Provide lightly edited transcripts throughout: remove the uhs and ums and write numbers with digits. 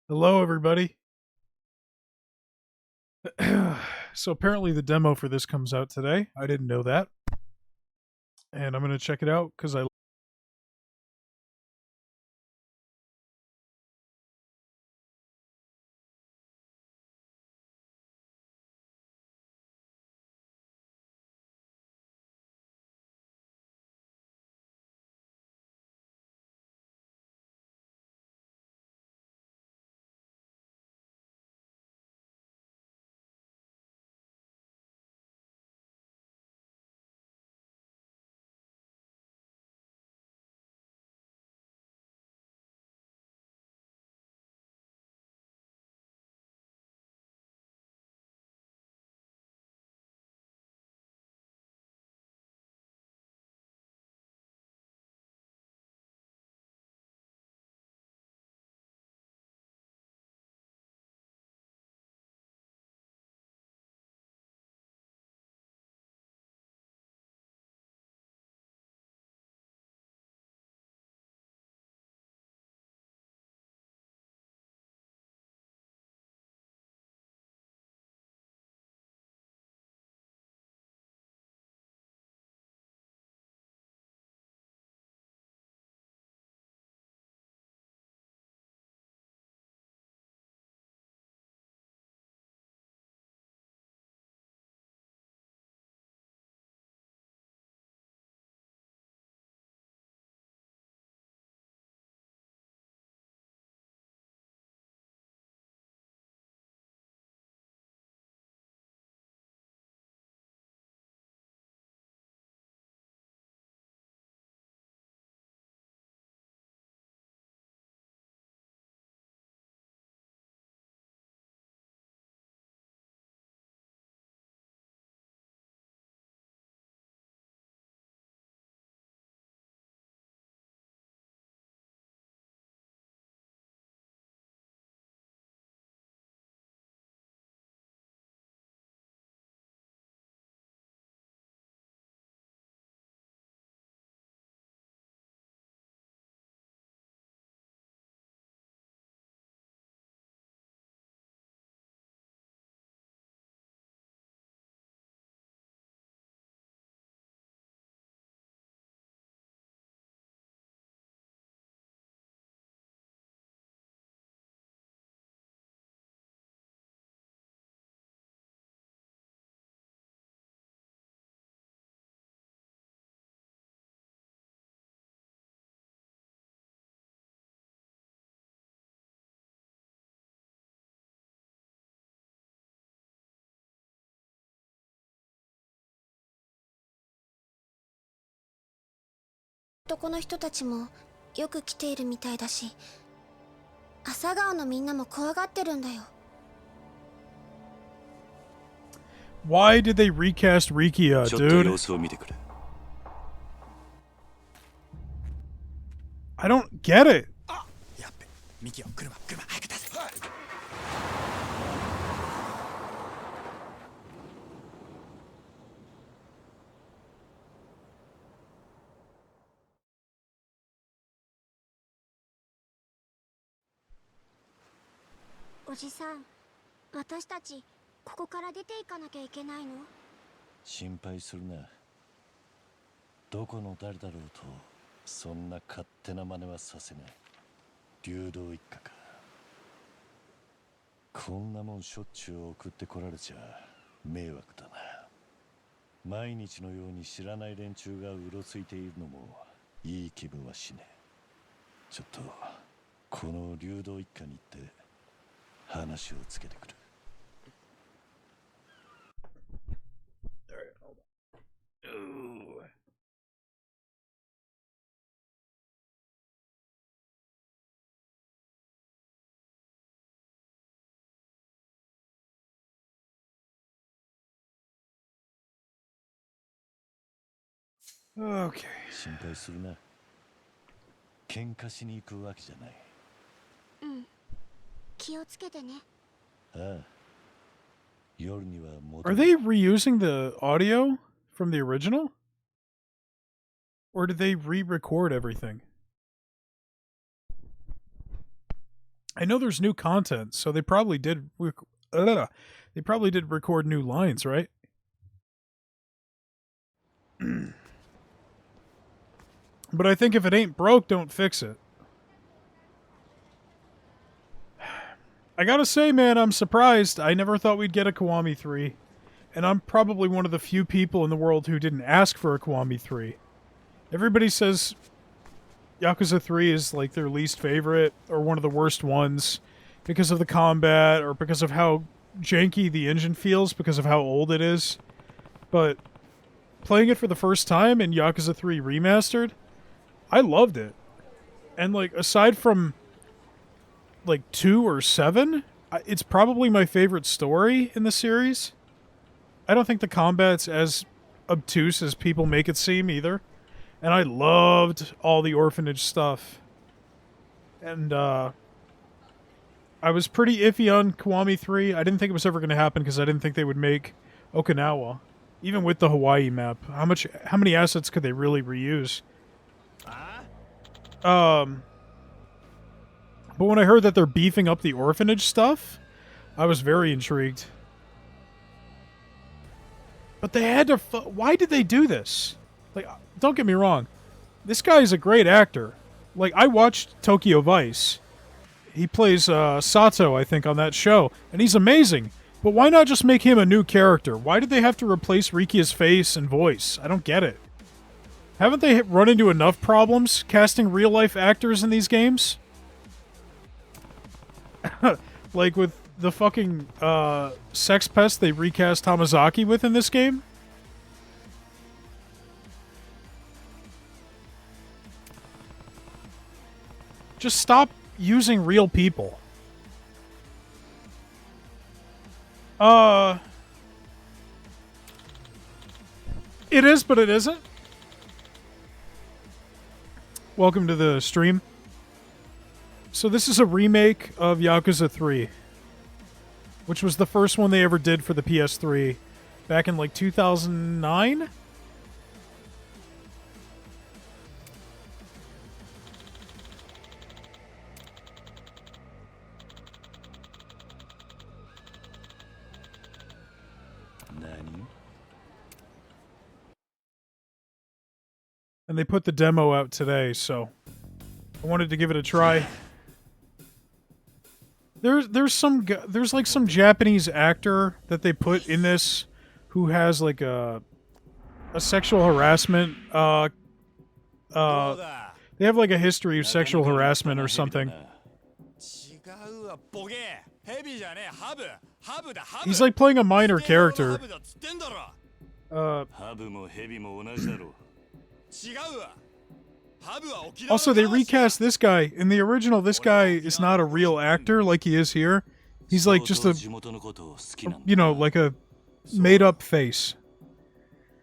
Hello, everybody. So apparently the demo for this comes out today. I didn't know that, and I'm gonna check it out because I. 男の人たちもよく来ているみたいだし、朝顔のみんなも怖がってるんだよ。Why did they recast Rikia, ちょっと dude? 様子を見てくれ。I don't get it. あ、やっべ、ミキオ、車早く出せ。はい。おじさん、私たちここから出ていかなきゃいけないの？心配するな。どこの誰だろうとそんな勝手な真似はさせない。流動一家か。こんなもんしょっちゅう送ってこられちゃ迷惑だな。毎日のように知らない連中がうろついているのもいい気分はしねえ。ちょっとこの流動一家に行って話をつけてくる。Okay. 心配するな。喧嘩しに行くわけじゃない。うん。気をつけてね。ああ。夜には戻 Are they reusing the audio from the original? Or did they re-record everything? I know there's new content, so they probably did. They probably did record new lines, right? But I think if it ain't broke, don't fix it. I gotta say, man, I'm surprised. I never thought we'd get a Kiwami 3. And I'm probably one of the few people in the world who didn't ask for a Kiwami 3. Everybody says Yakuza 3 is like their least favorite, or one of the worst ones, because of the combat, or because of how janky the engine feels, because of how old it is. But playing it for the first time in Yakuza 3 Remastered, I loved it. And like, aside from like 2 or 7, it's probably my favorite story in the series. I don't think the combat's as obtuse as people make it seem either. And I loved all the orphanage stuff. And I was pretty iffy on Kiwami 3. I didn't think it was ever going to happen because I didn't think they would make Okinawa. Even with the Hawaii map. How many assets could they really reuse? But when I heard that they're beefing up the orphanage stuff, I was very intrigued. But they had to... Why did they do this? Like, don't get me wrong. This guy is a great actor. Like, I watched Tokyo Vice. He plays Sato, I think, on that show. And he's amazing. But why not just make him a new character? Why did they have to replace Rikia's face and voice? I don't get it. Haven't they run into enough problems casting real-life actors in these games? Like with the fucking sex pest they recast Hamazaki with in this game? Just stop using real people. It is, but it isn't. Welcome to the stream. So this is a remake of Yakuza 3, which was the first one they ever did for the PS3 back in like 2009? And they put the demo out today, so I wanted to give it a try. There's like some Japanese actor that they put in this who has like a sexual harassment they have like a history of sexual harassment or something. He's like playing a minor character. Also, they recast this guy. In the original, this guy is not a real actor like he is here. He's like just a, you know, like a made-up face.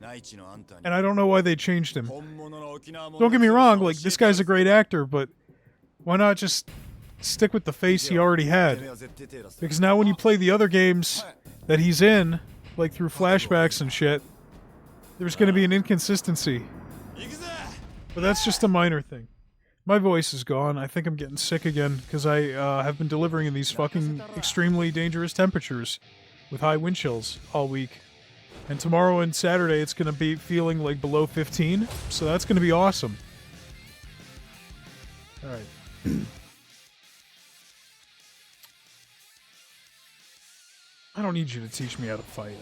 And I don't know why they changed him. Don't get me wrong, like, this guy's a great actor, but why not just stick with the face he already had? Because now when you play the other games that he's in, like through flashbacks and shit, there's going to be an inconsistency. But that's just a minor thing. My voice is gone. I think I'm getting sick again because I have been delivering in these fucking extremely dangerous temperatures with high wind chills all week. And tomorrow and Saturday it's going to be feeling like below 15, so that's going to be awesome. Alright. I don't need you to teach me how to fight.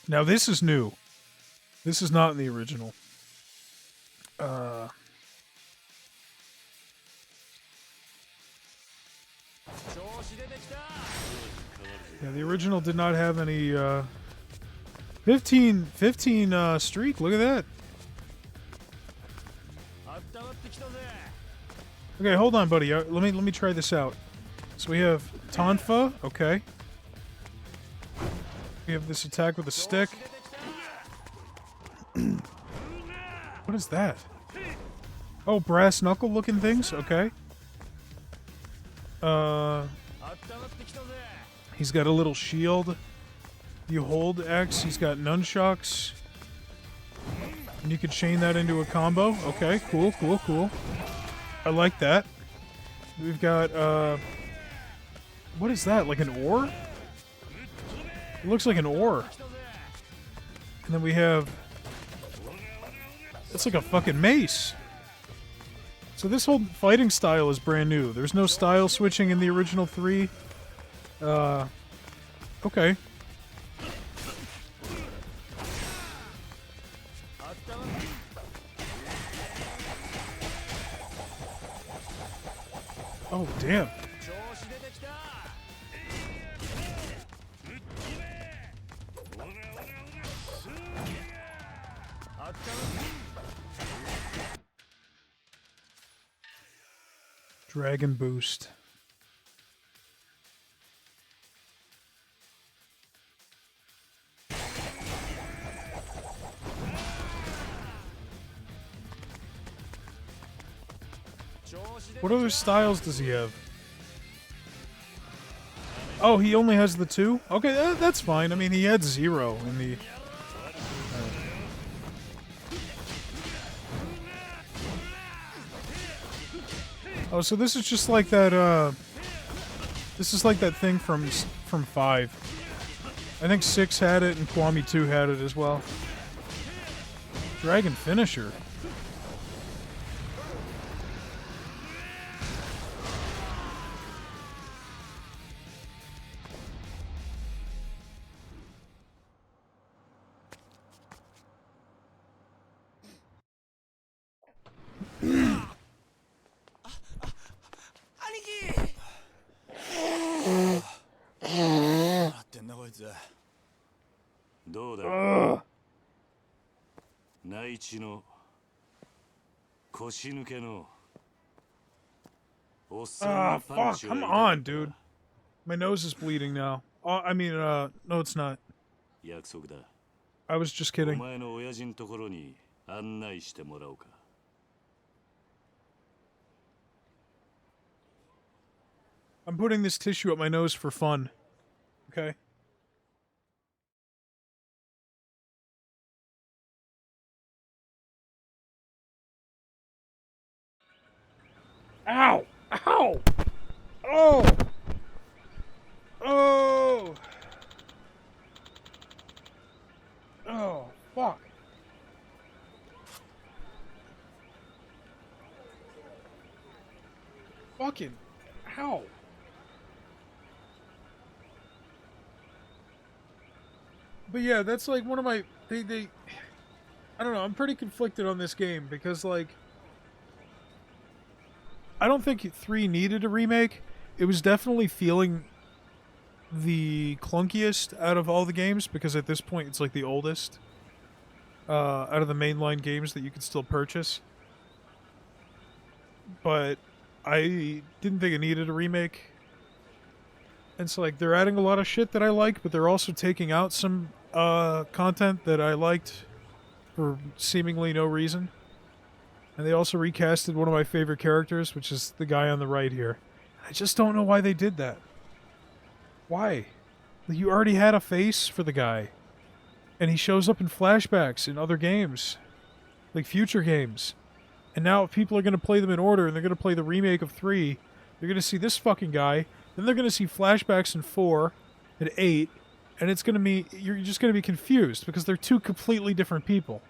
Now this is new. This is not in the original. Yeah, the original did not have any 15 streak. Look at that. Okay, hold on, buddy. Let me try this out. So we have Tonfa. Okay. We have this attack with a stick. What is that? Oh, brass knuckle looking things? Okay. He's got a little shield. You hold X, he's got nunchucks. And you could chain that into a combo. Okay, cool, cool, cool. I like that. We've got, what is that? Like an ore? It looks like an ore. And then we have... It's like a fucking mace. So this whole fighting style is brand new. There's no style switching in the original 3. Okay. Oh, damn. Dragon boost. What other styles does he have? Oh, he only has the 2? Okay, that's fine. I mean, he had 0 in the... Oh, so this is just like that, This is like that thing from 5. I think 6 had it, and Kiwami 2 had it as well. Dragon Finisher. Fuck, come on, dude. My nose is bleeding now. Oh, I mean, no, it's not. I was just kidding. I'm putting this tissue up my nose for fun. Okay? Ow! Ow! Oh! Oh! Oh, fuck. Fucking... Ow! But yeah, that's like one of my... They... I don't know, I'm pretty conflicted on this game because, like... I don't think 3 needed a remake. It was definitely feeling the clunkiest out of all the games because at this point it's like the oldest out of the mainline games that you could still purchase. But I didn't think it needed a remake. And so like they're adding a lot of shit that I like, but they're also taking out some content that I liked for seemingly no reason. And they also recasted one of my favorite characters, which is the guy on the right here. I just don't know why they did that. Why? You already had a face for the guy. And he shows up in flashbacks in other games. Like future games. And now if people are going to play them in order and they're going to play the remake of 3, they're going to see this fucking guy. Then they're going to see flashbacks in 4 and 8. And it's going to be... You're just going to be confused because they're 2 completely different people.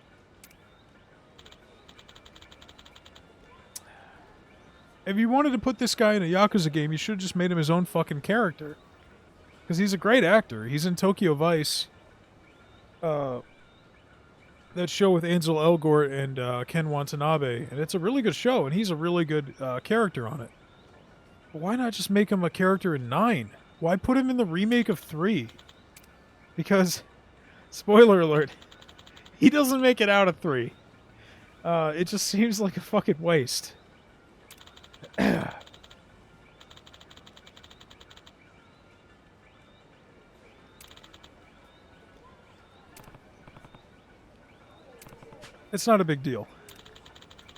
If you wanted to put this guy in a Yakuza game, you should have just made him his own fucking character. Because he's a great actor. He's in Tokyo Vice. That show with Ansel Elgort and Ken Watanabe. And it's a really good show, and he's a really good character on it. But why not just make him a character in 9? Why put him in the remake of 3? Because, spoiler alert, he doesn't make it out of 3. It just seems like a fucking waste. It's not a big deal.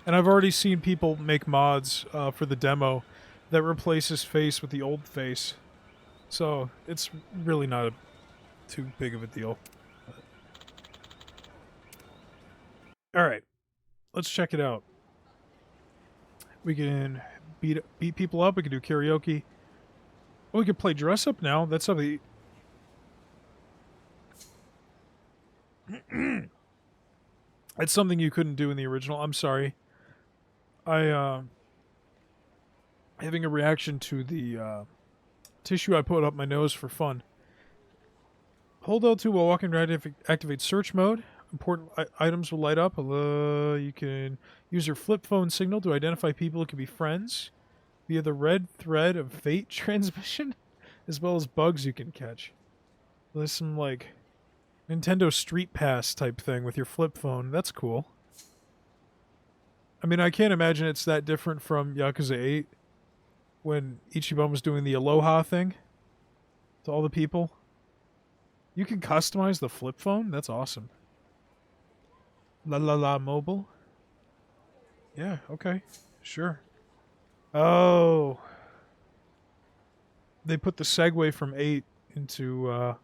And I've already seen people make mods for the demo that replace his face with the old face. So it's really not too big of a deal. Alright. let's check it out. We can beat people up. We can do karaoke. Oh, we can play dress up now. That's something. That's something you couldn't do in the original. I'm sorry. Having a reaction to the tissue I put up my nose for fun. Hold L2 while walking to activate search mode. Important items will light up. You can use your flip phone signal to identify people who can be friends via the red thread of fate transmission, as well as bugs you can catch. There's some, like, Nintendo Street Pass type thing with your flip phone. That's cool. I mean, I can't imagine it's that different from Yakuza 8 when Ichiban was doing the Aloha thing to all the people. You can customize the flip phone? That's awesome. La La La Mobile? Yeah, okay. Sure. Oh. They put the segue from 8 into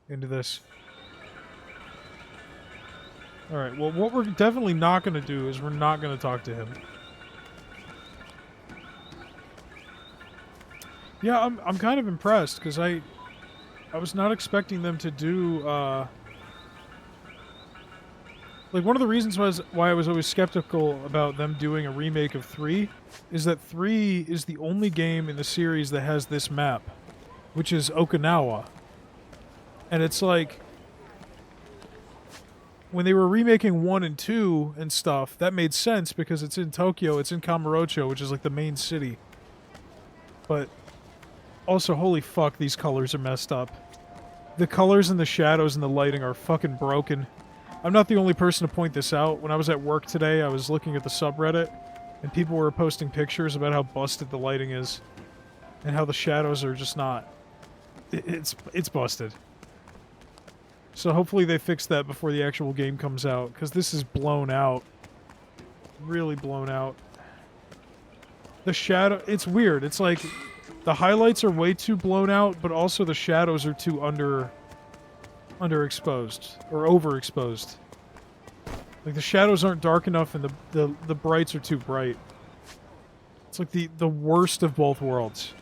this. Alright, well, what we're definitely not going to do is we're not going to talk to him. Yeah, I'm kind of impressed, because I was not expecting them to do, like, one of the reasons why I was always skeptical about them doing a remake of 3 is that 3 is the only game in the series that has this map, which is Okinawa. And it's like, when they were remaking 1 and 2 and stuff, that made sense because it's in Tokyo, it's in Kamurocho, which is like the main city. But also, holy fuck, these colors are messed up. The colors and the shadows and the lighting are fucking broken. I'm not the only person to point this out. When I was at work today, I was looking at the subreddit, and people were posting pictures about how busted the lighting is, and how the shadows are just not... It's busted. So hopefully they fix that before the actual game comes out, because this is blown out. Really blown out. The shadow... It's weird. It's like, the highlights are way too blown out, but also the shadows are too underexposed. Or overexposed. Like, the shadows aren't dark enough and the brights are too bright. It's like the worst of both worlds.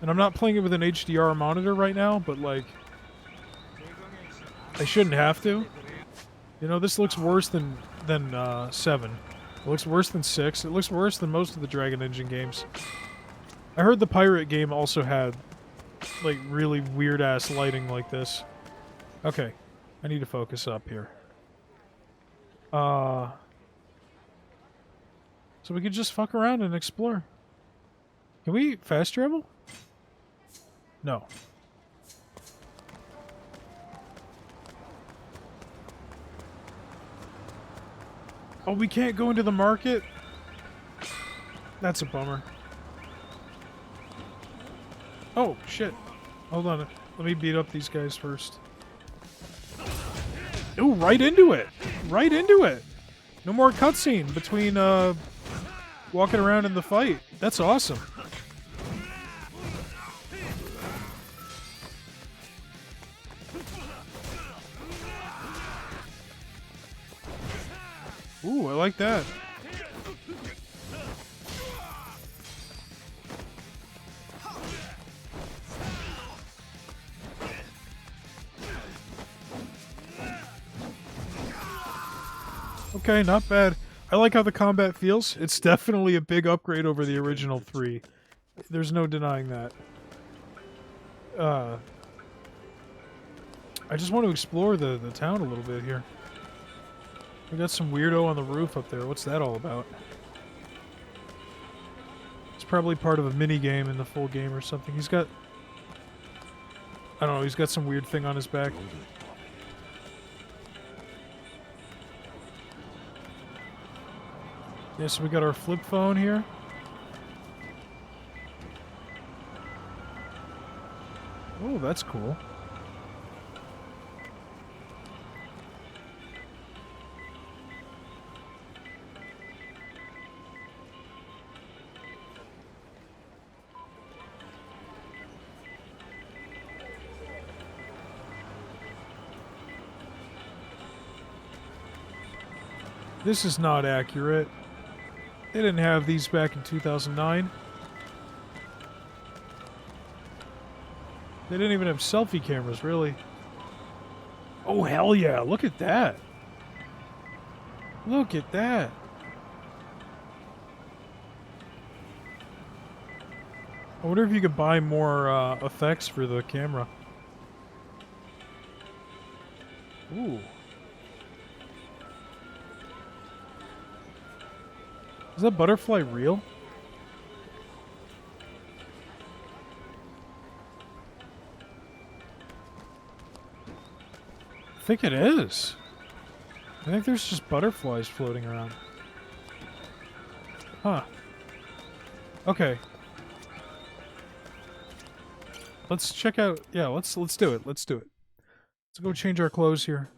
And I'm not playing it with an HDR monitor right now, but like... I shouldn't have to. You know, this looks worse than 7. It looks worse than 6. It looks worse than most of the Dragon Engine games. I heard the Pirate game also had, like, really weird-ass lighting like this. Okay. I need to focus up here. So we could just fuck around and explore. Can we fast travel? No. Oh, we can't go into the market? That's a bummer. Oh, shit. Hold on. Let me beat up these guys first. Ooh, right into it! Right into it! No more cutscene between, walking around in the fight. That's awesome. Ooh, I like that. Okay, not bad. I like how the combat feels. It's definitely a big upgrade over the original 3. There's no denying that. I just want to explore the town a little bit here. We got some weirdo on the roof up there. What's that all about? It's probably part of a mini game in the full game or something. He's got... I don't know, he's got some weird thing on his back. Yeah, so we got our flip phone here. Oh, that's cool. This is not accurate. They didn't have these back in 2009. They didn't even have selfie cameras, really. Oh, hell yeah. Look at that. Look at that. I wonder if you could buy more effects for the camera. Ooh. Is that butterfly real? I think it is. I think there's just butterflies floating around. Huh. Okay. Let's check out. Yeah, let's do it. Let's do it. Let's go change our clothes here.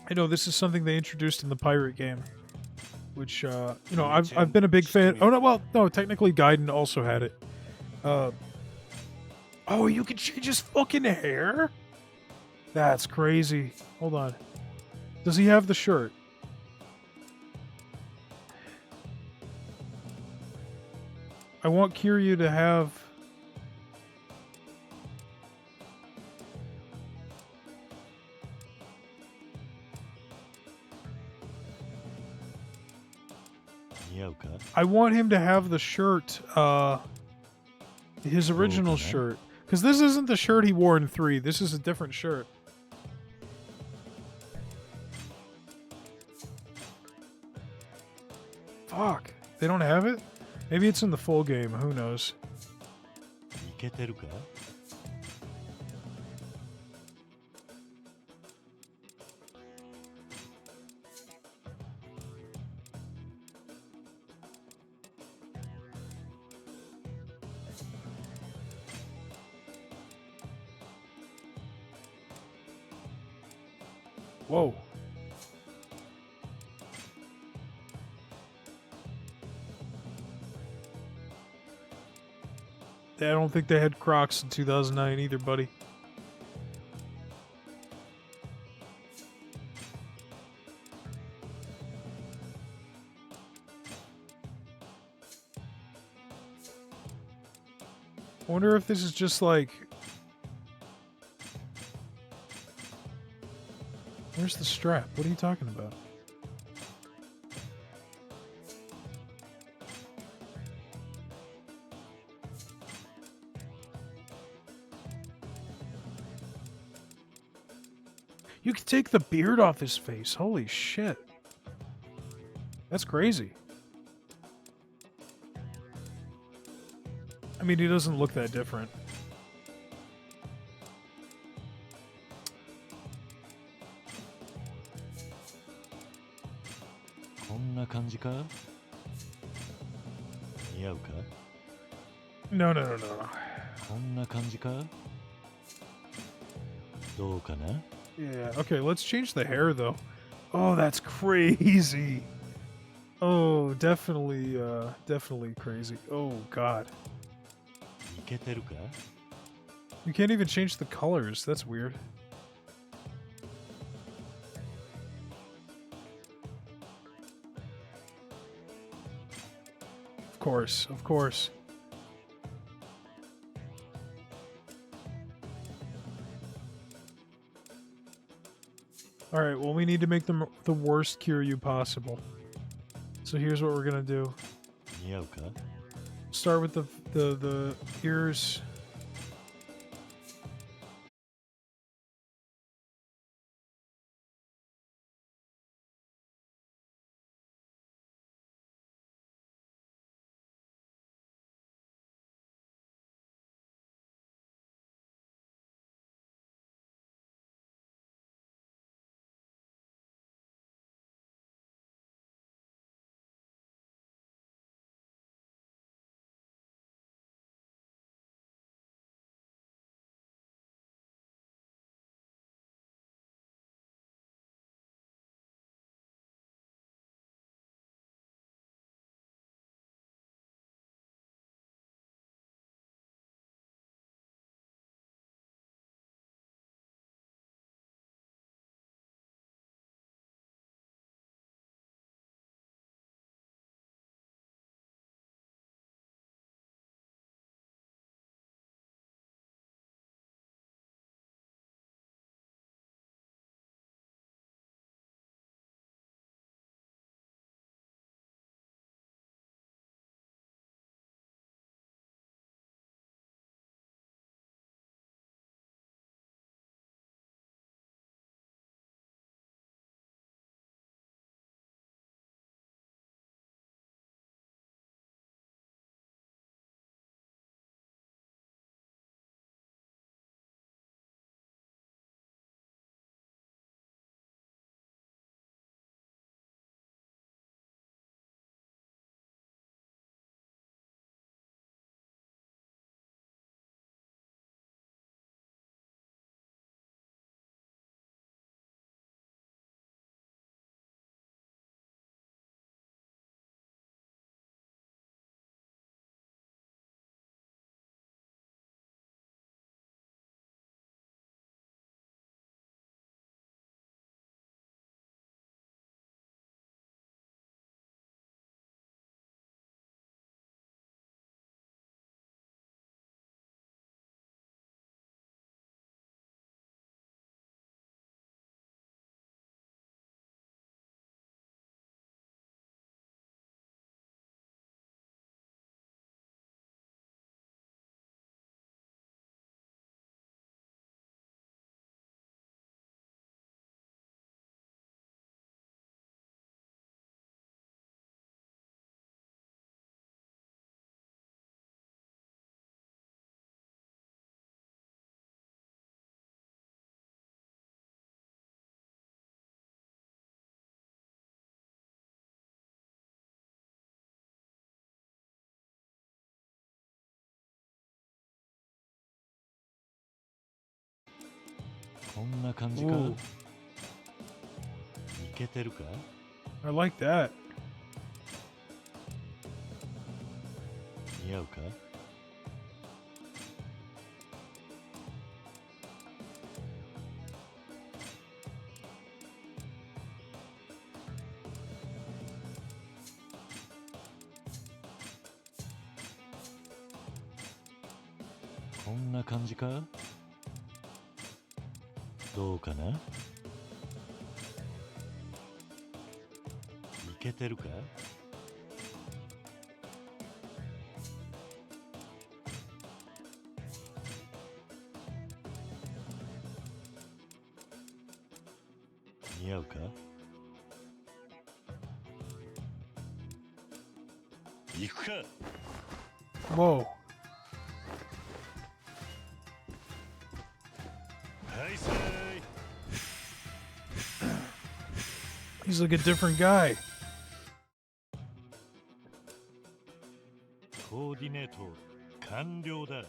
I know this is something they introduced in the pirate game, which you know I've been a big fan. Oh no, well no, technically Gaiden also had it. Oh, you can change his fucking hair? That's crazy. Hold on. Does he have the shirt? I want Kiryu to have... I want him to have the shirt, his original shirt. Because this isn't the shirt he wore in 3. This is a different shirt. Fuck. They don't have it? Maybe it's in the full game. Who knows? Whoa. I don't think they had Crocs in 2009 either, buddy. I wonder if this is just like... Where's the strap? What are you talking about? You can take the beard off his face. Holy shit. That's crazy. I mean, he doesn't look that different. No, no, no, no. Yeah, okay, let's change the hair, though. Oh, that's crazy. Oh, definitely, definitely crazy. Oh, God. You can't even change the colors. That's weird. Of course, of course. Alright, well, we need to make them the worst Kiryu possible. So here's what we're gonna do. Start with the ears. こんな感じか。い Ooh, けてるか。 I like that. 似合うか。こんな感じか。どうかな。いけてるか。似合うか。行くか。 Whoa. はいさーい。 He's like a different guy. コーディネート完了だ。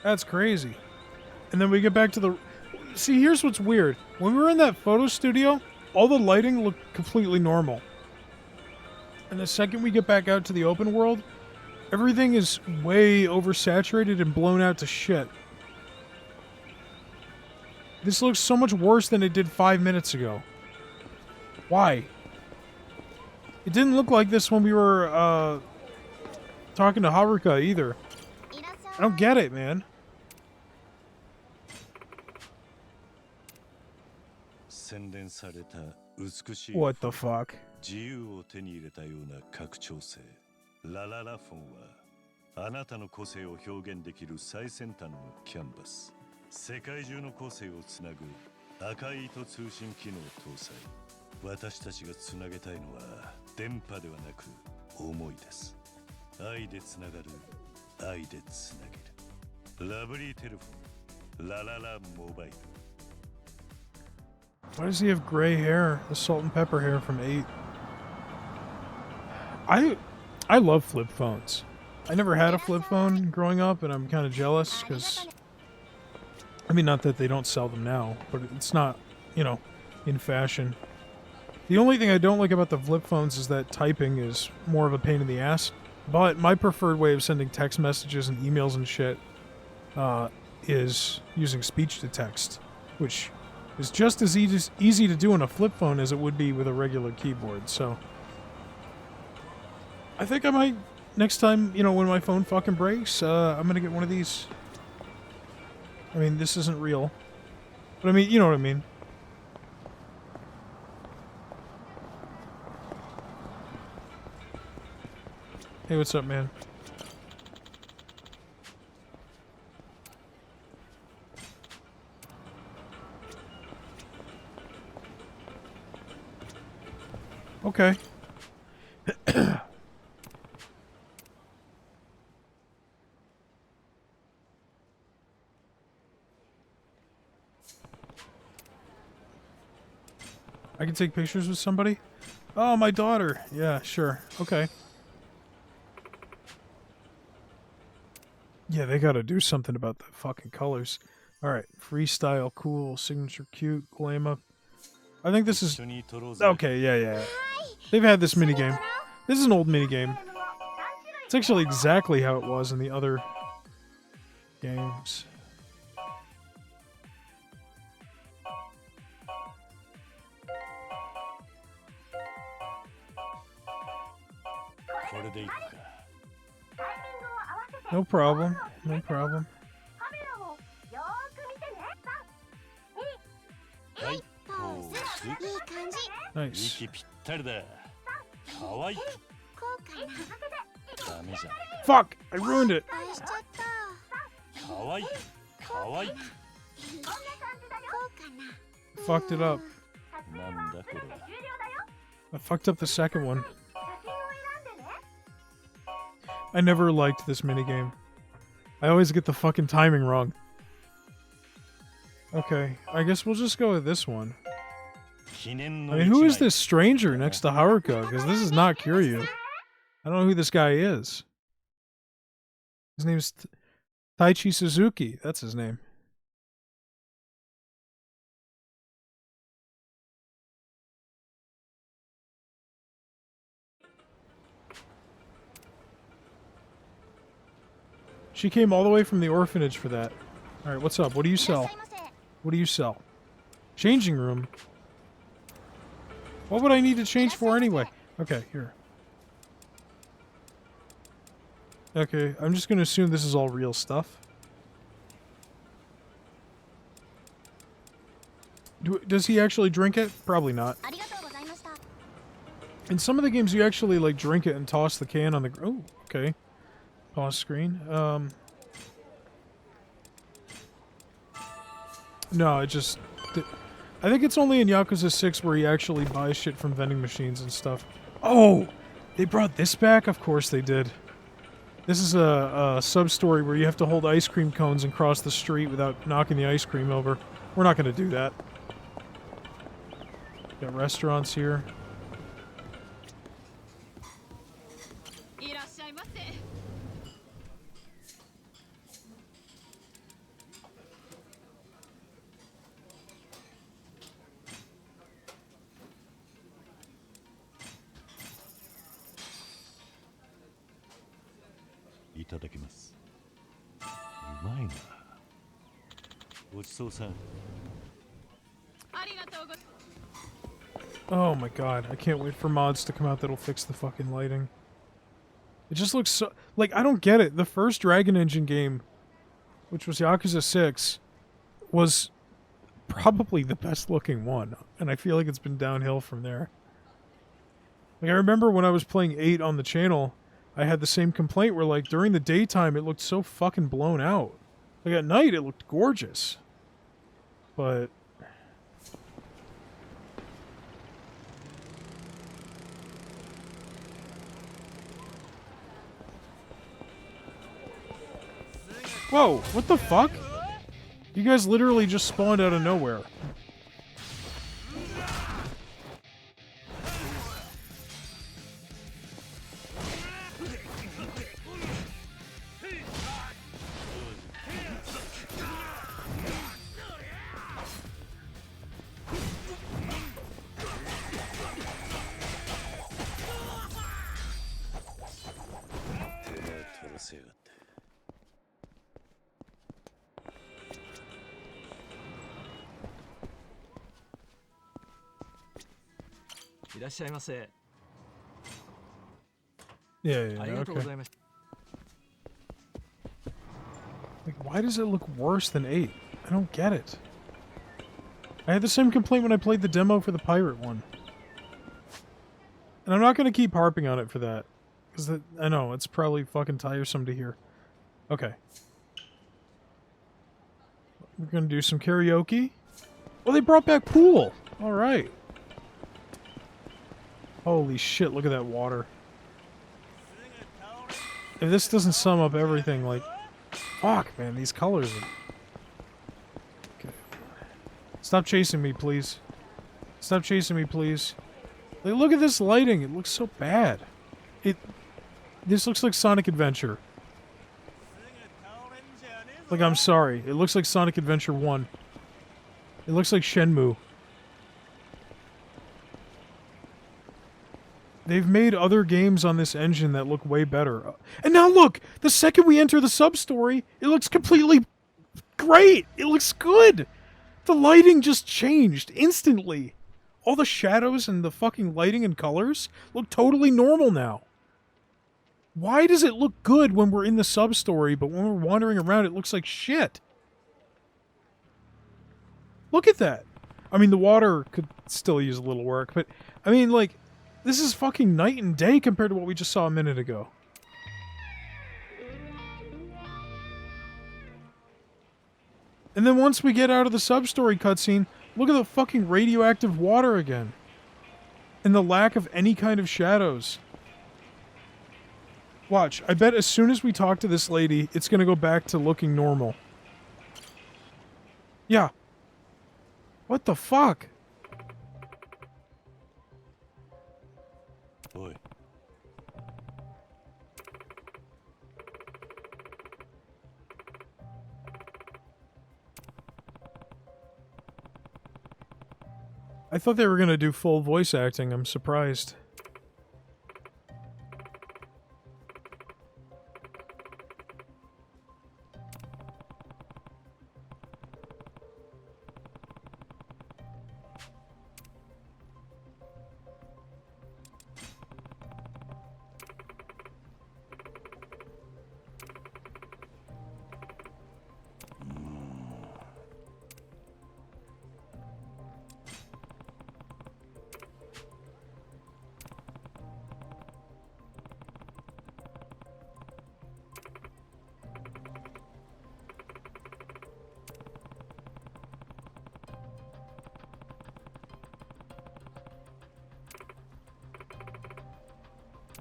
That's crazy. And then we get back to the... See, here's what's weird. When we were in that photo studio, all the lighting looked completely normal. And the second we get back out to the open world, everything is way oversaturated and blown out to shit. This looks so much worse than it did 5 minutes ago. Why? It didn't look like this when we were, talking to Haruka either. I don't get it, man. 洗練された美しい What the fuck? 自由を手に入れたような拡張性。ラララフォンはあなたの個性を表現できる最先端のキャンバス。世界中の個性をつなぐ赤い糸通信機能搭載。私たちがつなげたいのは電波ではなく思いです。愛でつながる、愛でつなげる。ラブリーテレフォン、ラララモバイル。 Why does he have gray hair? The salt and pepper hair from 8. I love flip phones. I never had a flip phone growing up, and I'm kind of jealous because... I mean, not that they don't sell them now, but it's not, you know, in fashion. The only thing I don't like about the flip phones is that typing is more of a pain in the ass. But my preferred way of sending text messages and emails and shit is using speech to text, which is just as easy to do on a flip phone as it would be with a regular keyboard. So I think I might, next time, you know, when my phone fucking breaks, I'm gonna get one of these. I mean, this isn't real, but I mean, you know what I mean. Hey, what's up, man? Okay. I can take pictures with somebody? Oh, my daughter. Yeah, sure. Okay. Yeah, they gotta do something about the fucking colors. Alright, freestyle, cool, signature, cute, glam up. I think this is... Okay, yeah. They've had this minigame. This is an old minigame. It's actually exactly how it was in the other games. No problem. No problem. Nice. Fuck! I ruined it! Fucked it up. I fucked up the second one. I never liked this minigame. I always get the fucking timing wrong. Okay, I guess we'll just go with this one. I mean, who is this stranger next to Haruka? Because this is not Kiryu. I don't know who this guy is. His name's Taichi Suzuki. That's his name. She came all the way from the orphanage for that. Alright, what's up? What do you sell? What do you sell? Changing room? What would I need to change for anyway? Okay, here. Okay, I'm just gonna assume this is all real stuff. Does he actually drink it? Probably not. In some of the games, you actually, like, drink it and toss the can on the... Oh, okay. Pause screen. No, it just... I think it's only in Yakuza 6 where he actually buys shit from vending machines and stuff. Oh! They brought this back? Of course they did. This is a sub-story where you have to hold ice cream cones and cross the street without knocking the ice cream over. We're not going to do that. Got restaurants here. Oh my god, I can't wait for mods to come out that'll fix the fucking lighting. It just looks so... Like, I don't get it. The first Dragon Engine game, which was Yakuza 6, was probably the best looking one. And I feel like it's been downhill from there. Like, I remember when I was playing 8 on the channel, I had the same complaint where, like, during the daytime it looked so fucking blown out. Like, at night it looked gorgeous. But... Whoa, what the fuck? You guys literally just spawned out of nowhere. Yeah, okay. Like, why does it look worse than 8? I don't get it. I had the same complaint when I played the demo for the pirate one. And I'm not going to keep harping on it for that. Because I know, it's probably fucking tiresome to hear. Okay. We're going to do some karaoke. Oh, they brought back pool! Alright. Holy shit, look at that water. If this doesn't sum up everything, like... Fuck, man, these colors are... Okay. Stop chasing me, please. Stop chasing me, please. Like, look at this lighting. It looks so bad. This looks like Sonic Adventure. Like, I'm sorry. It looks like Sonic Adventure 1. It looks like Shenmue. They've made other games on this engine that look way better. And now look! The second we enter the sub-story, it looks completely great! It looks good! The lighting just changed instantly. All the shadows and the fucking lighting and colors look totally normal now. Why does it look good when we're in the sub-story, but when we're wandering around it looks like shit? Look at that! I mean, the water could still use a little work, but... I mean, like... This is fucking night and day compared to what we just saw a minute ago. And then once we get out of the sub-story cutscene, look at the fucking radioactive water again. And the lack of any kind of shadows. Watch, I bet as soon as we talk to this lady, it's gonna go back to looking normal. Yeah. What the fuck? Boy. I thought they were gonna do full voice acting. I'm surprised.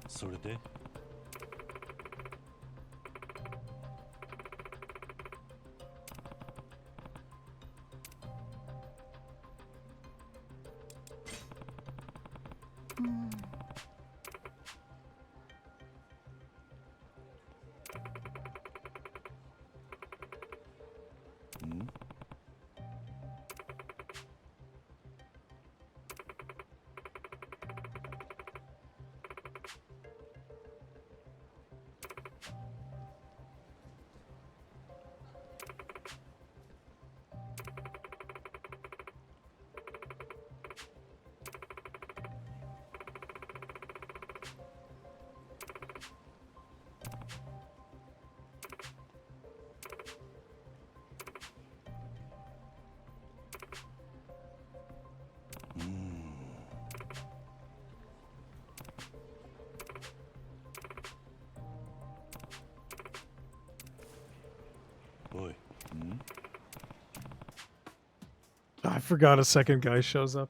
Soれで Boy. I forgot a second guy shows up.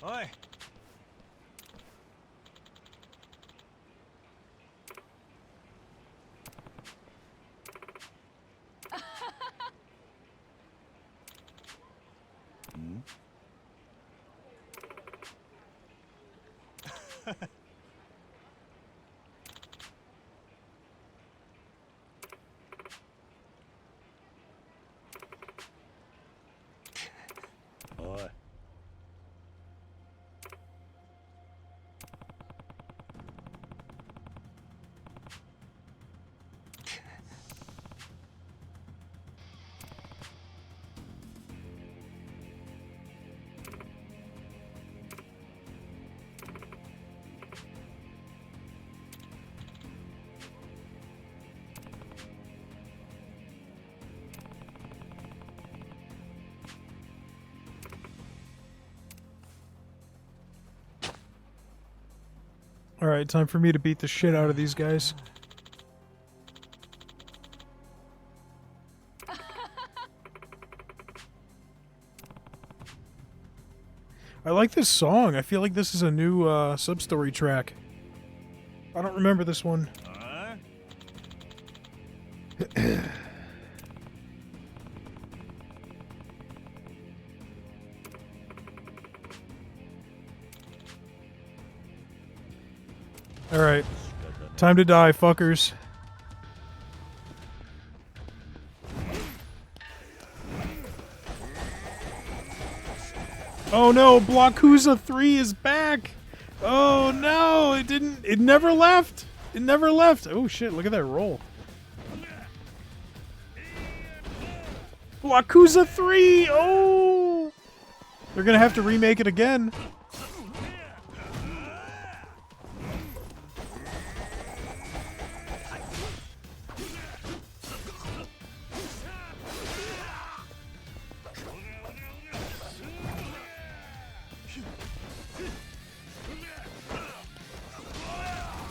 Oi. Oi. Alright, time for me to beat the shit out of these guys. I like this song. I feel like this is a new sub-story track. I don't remember this one. Alright. Time to die, fuckers. Oh no, Yakuza 3 is back! Oh no, it never left! It never left! Oh shit, look at that roll. Yakuza 3! Oh! They're gonna have to remake it again.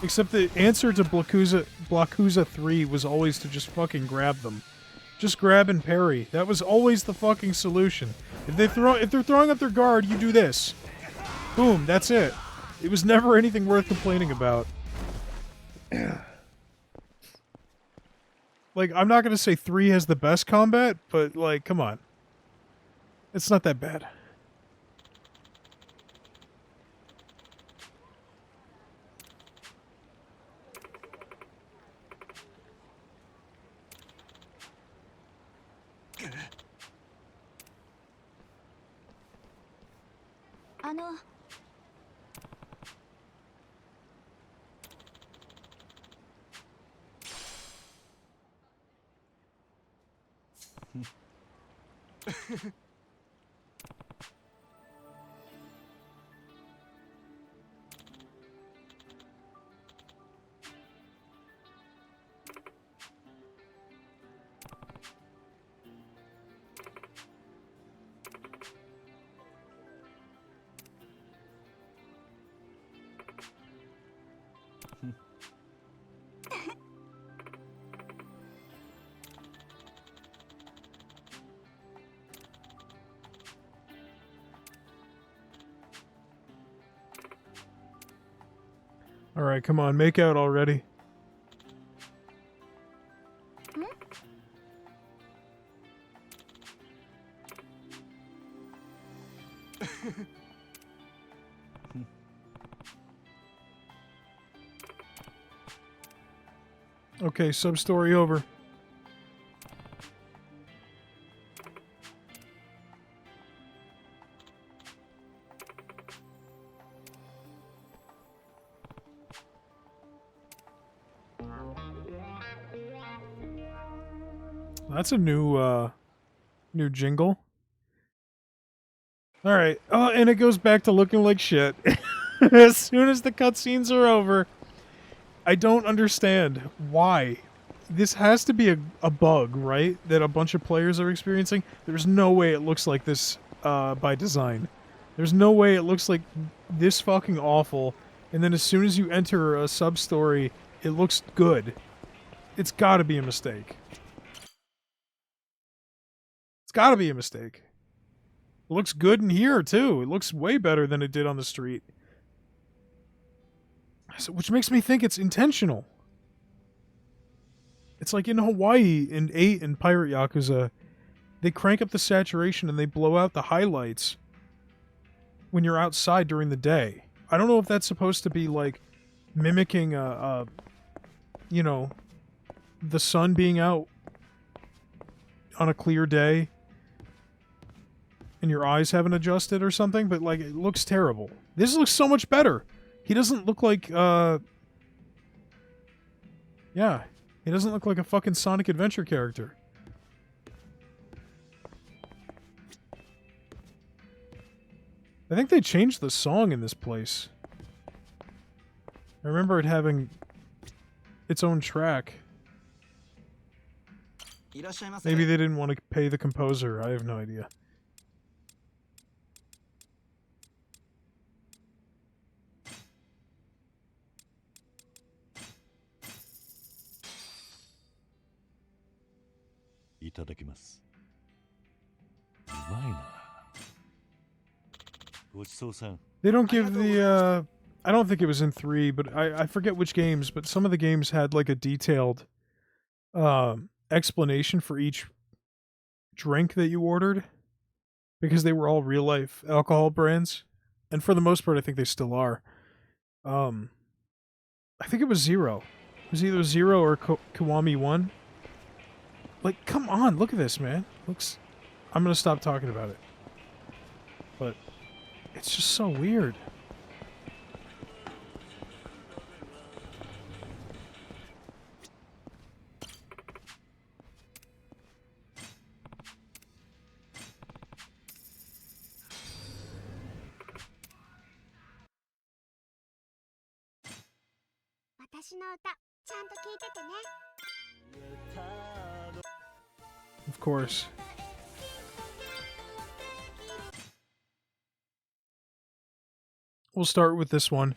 Except the answer to Blockuza 3 was always to just fucking grab them. Just grab and parry. That was always the fucking solution. If they're throwing up their guard, you do this. Boom, that's it. It was never anything worth complaining about. Like, I'm not gonna say 3 has the best combat, but, like, come on. It's not that bad. Alright, come on, make out already. Okay, sub-story over. That's a new jingle. Alright. Oh, and it goes back to looking like shit. As soon as the cutscenes are over. I don't understand why. This has to be a bug, right? That a bunch of players are experiencing. There's no way it looks like this by design. There's no way it looks like this fucking awful. And then as soon as you enter a sub-story, it looks good. It's gotta be a mistake. It's gotta be a mistake. It looks good in here, too. It looks way better than it did on the street. So, which makes me think it's intentional. It's like in Hawaii, in 8 and Pirate Yakuza, they crank up the saturation and they blow out the highlights when you're outside during the day. I don't know if that's supposed to be, like, mimicking, you know, the sun being out on a clear day and your eyes haven't adjusted or something, but, like, it looks terrible. This looks so much better. He doesn't look like, yeah. He doesn't look like a fucking Sonic Adventure character. I think they changed the song in this place. I remember it having its own track. Maybe they didn't want to pay the composer. I have no idea. They don't give the, I don't think it was in 3, but I forget which games, but some of the games had like a detailed explanation for each drink that you ordered, because they were all real-life alcohol brands, and for the most part I think they still are. I think it was 0. It was either 0 or Kiwami 1. Like, come on, look at this, man. Looks... I'm gonna stop talking about it. But it's just so weird. Of course. We'll start with this one.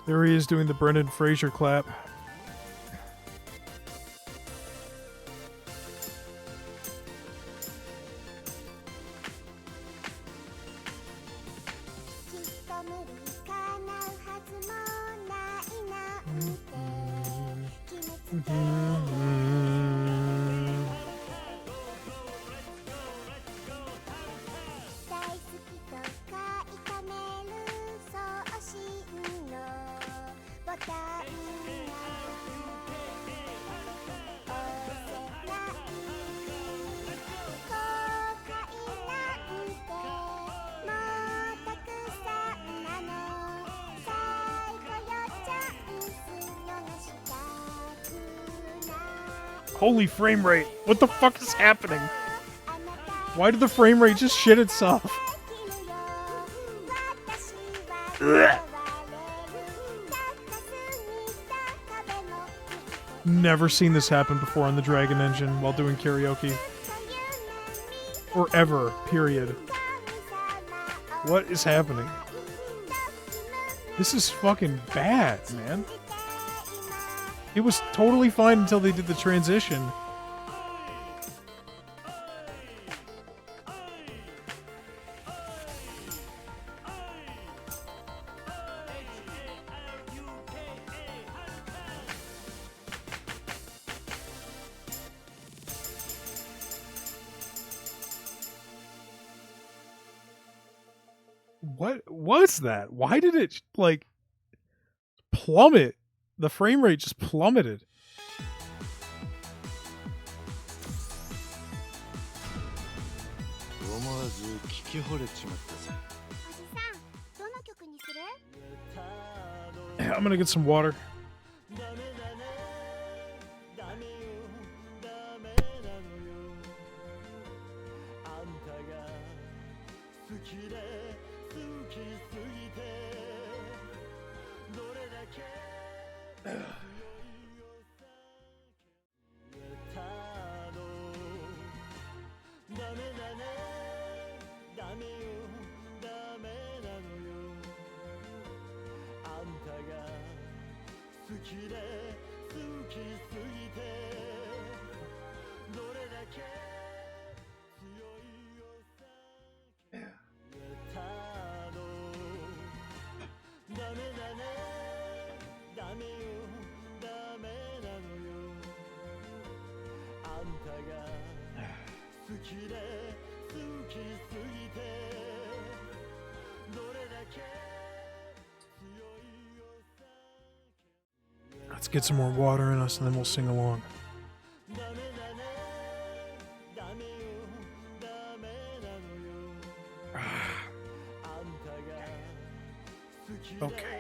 There he is doing the Brendan Fraser clap. Holy frame rate. What the fuck is happening? Why did the frame rate just shit itself? Ugh. Never seen this happen before on the Dragon Engine while doing karaoke. Or ever, period. What is happening? This is fucking bad, man. It was totally fine until they did the transition. What was that? Why did it, like, plummet? The frame rate just plummeted. I'm gonna get some water. Let's get some more water in us and then we'll sing along. Okay.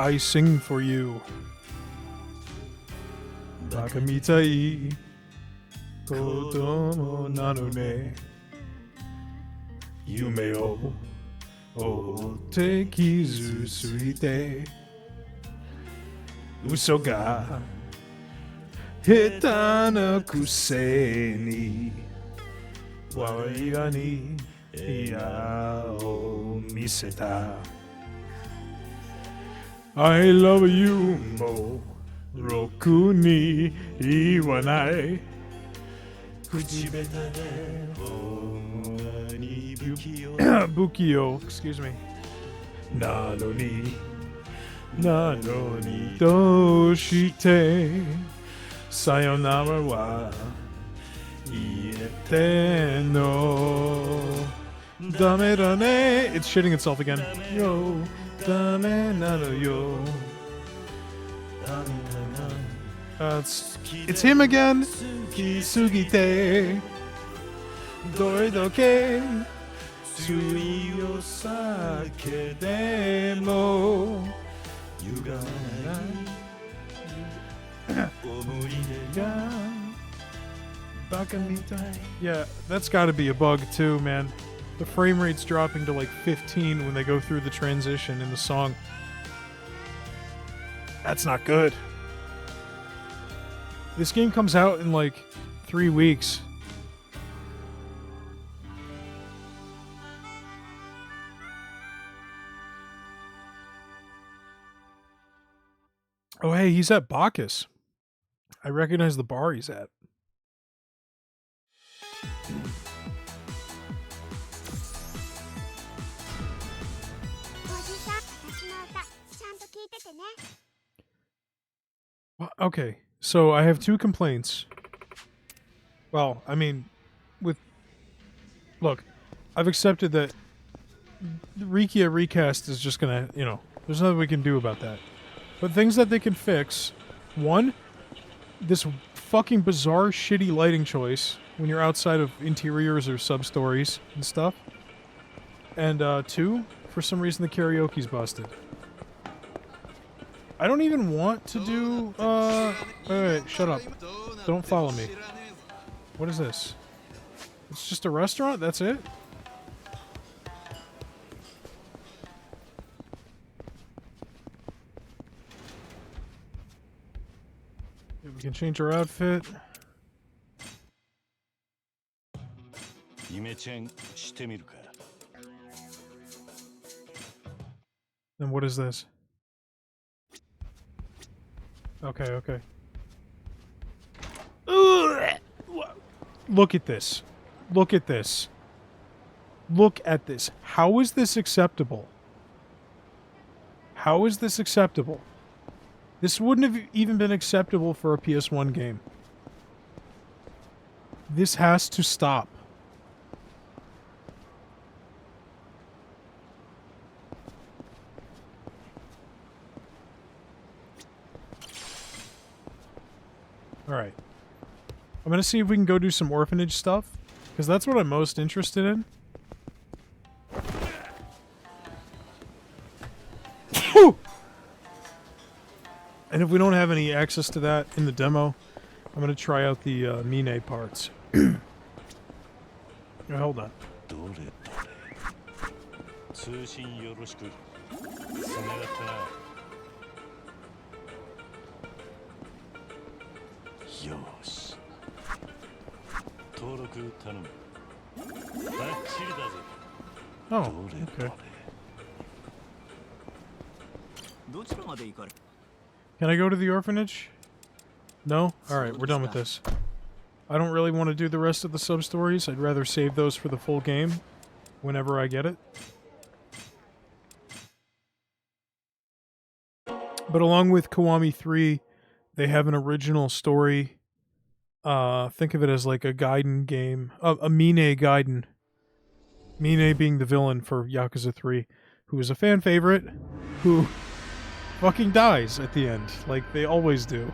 I sing for you. バカみたい子供なのね。夢を追って傷ついて嘘が下手なくせに我がに嫌を見せた。I love you もろくに言わない口下手でほんまに不器用 excuse me なのにどうしてさよならは言えてんのダメだね It's shitting itself again よダメなのよIt's him again 好きすぎてどれだけ強いお酒でも歪まない思い出が Yeah, that's got to be a bug too, man. The frame rate's dropping to like 15 when they go through the transition in the song. That's not good. This game comes out in like 3 weeks. Oh, hey, he's at Bacchus. I recognize the bar he's at. おじさん、私の歌ちゃんと聞いててね。 Okay, so I have 2 complaints. Well, I mean, look, I've accepted that the Rikia recast is just gonna, there's nothing we can do about that. But things that they can fix: 1, this fucking bizarre, shitty lighting choice when you're outside of interiors or sub-stories and stuff. And 2, for some reason the karaoke's busted. I don't even want to do, wait, shut up. Don't follow me. What is this? It's just a restaurant? That's it? We can change our outfit. イメチェンしてみるか。 Then what is this? Okay, okay. Ugh! Look at this. Look at this. Look at this. How is this acceptable? How is this acceptable? This wouldn't have even been acceptable for a PS1 game. This has to stop. Alright. I'm gonna see if we can go do some orphanage stuff, because that's what I'm most interested in. And if we don't have any access to that in the demo, I'm gonna try out the Mine parts. Now, hold on. どれどれ。通信よろしく。繋がったな。よし。登録頼む。バッチリだぜ。 Oh, どれど okay. れ。どちらまで行かれ Can I go to the orphanage? No? Alright, we're done with this. I don't really want to do the rest of the sub-stories. I'd rather save those for the full game whenever I get it. But along with Kiwami 3, they have an original story. Think of it as like a Gaiden game. A Mine Gaiden. Mine being the villain for Yakuza 3, who is a fan favorite, who fucking dies at the end, like they always do.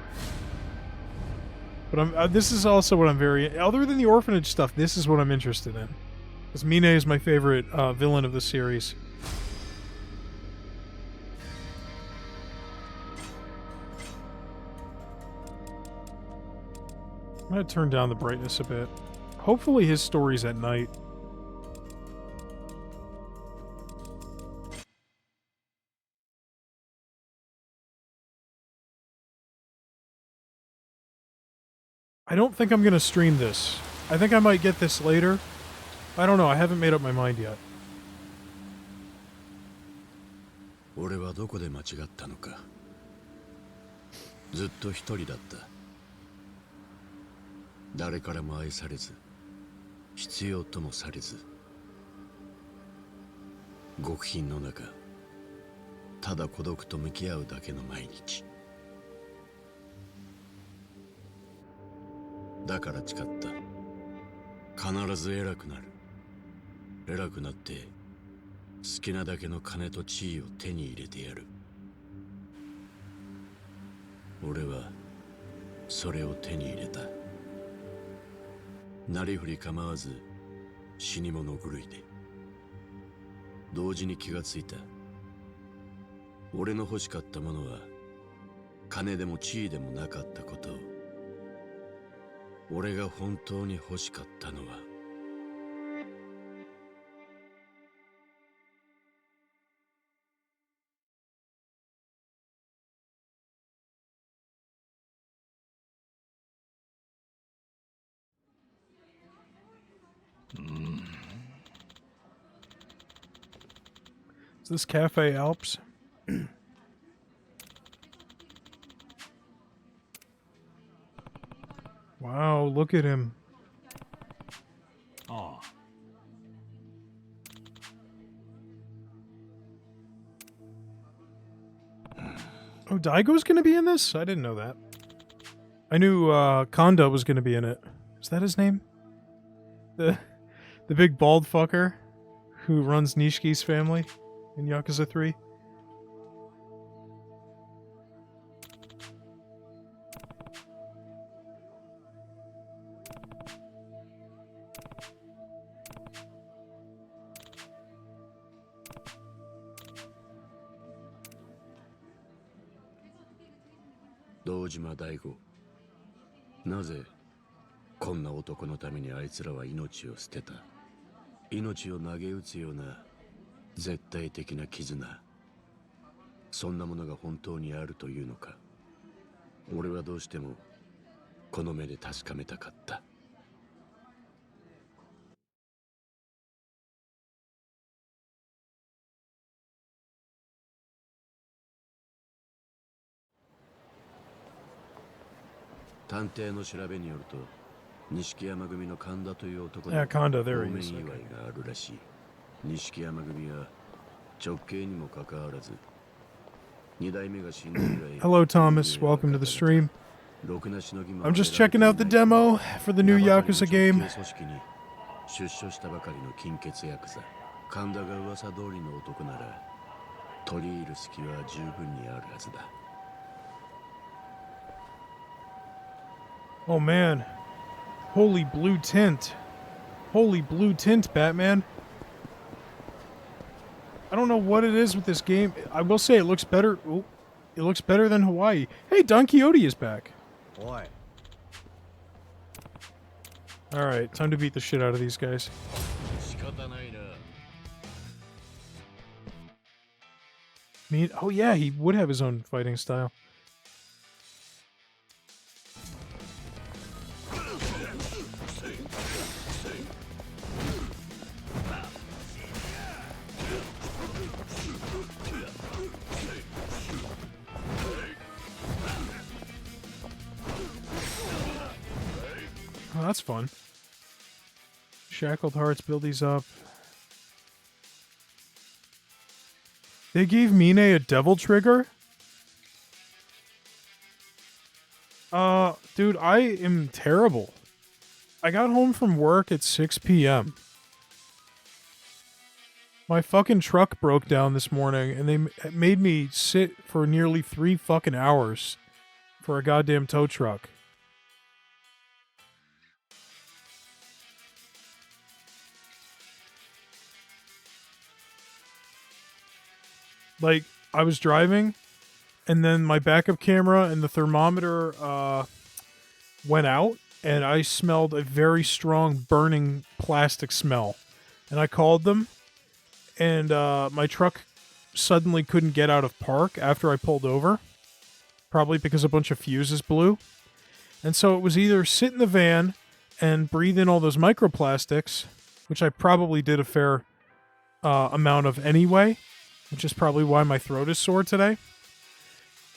But this is also what I'm very... Other than the orphanage stuff, this is what I'm interested in. Because Mine is my favorite villain of the series. I'm going to turn down the brightness a bit. Hopefully his story's at night. I don't think I'm going to stream this. I think I might get this later. I don't know. I haven't made up my mind yet. 俺はどこで間違ったのか。ずっと一人だった。誰からも愛されず、必要ともされず、極貧の中、ただ孤独と向き合うだけの毎日。だから誓った。必ず偉くなる。偉くなって好きなだけの金と地位を手に入れてやる。俺はそれを手に入れた。なりふり構わず死に物狂いで。同時に気がついた。俺の欲しかったものは金でも地位でもなかったことを。俺が本当に欲しかったのはIs this Cafe Alps? Wow, look at him. ああ Oh, Daigo's gonna be in this? I didn't know that. I knew Konda was gonna be in it. Is that his name? The big bald fucker who runs Nishiki's family in Yakuza 3?「堂島大吾なぜこんな男のためにあいつらは命を捨てた命を投げ打つような絶対的な絆そんなものが本当にあるというのか俺はどうしてもこの目で確かめたかった」探偵の調べによると錦山組の神田という男の Yeah, Konda, 方 there he 面 is. 祝いがあるらしい錦山組は直系にもかかわらず二代目が死んで以来 Hello, Thomas. Welcome to the stream. ろくなしのぎも I'm just checking out the demo for the new Yakuza game. 組織に出所したばかりの金欠ヤクザ神田が噂通りの男なら取り入る隙は十分にあるはずだ Oh, man. Holy blue tint. Holy blue tint, Batman. I don't know what it is with this game. I will say it looks better. Oh, it looks better than Hawaii. Hey, Don Quixote is back. おい All right, time to beat the shit out of these guys. 仕方ないな Oh yeah, he would have his own fighting style. Oh, that's fun. Shackled Hearts, build these up. They gave Mine a devil trigger? Dude, I am terrible. I got home from work at 6 p.m. My fucking truck broke down this morning, and they made me sit for nearly 3 fucking hours for a goddamn tow truck. Like, I was driving, and then my backup camera and the thermometer went out, and I smelled a very strong burning plastic smell. And I called them, and my truck suddenly couldn't get out of park after I pulled over, probably because a bunch of fuses blew. And so it was either sit in the van and breathe in all those microplastics, which I probably did a fair amount of anyway, which is probably why my throat is sore today,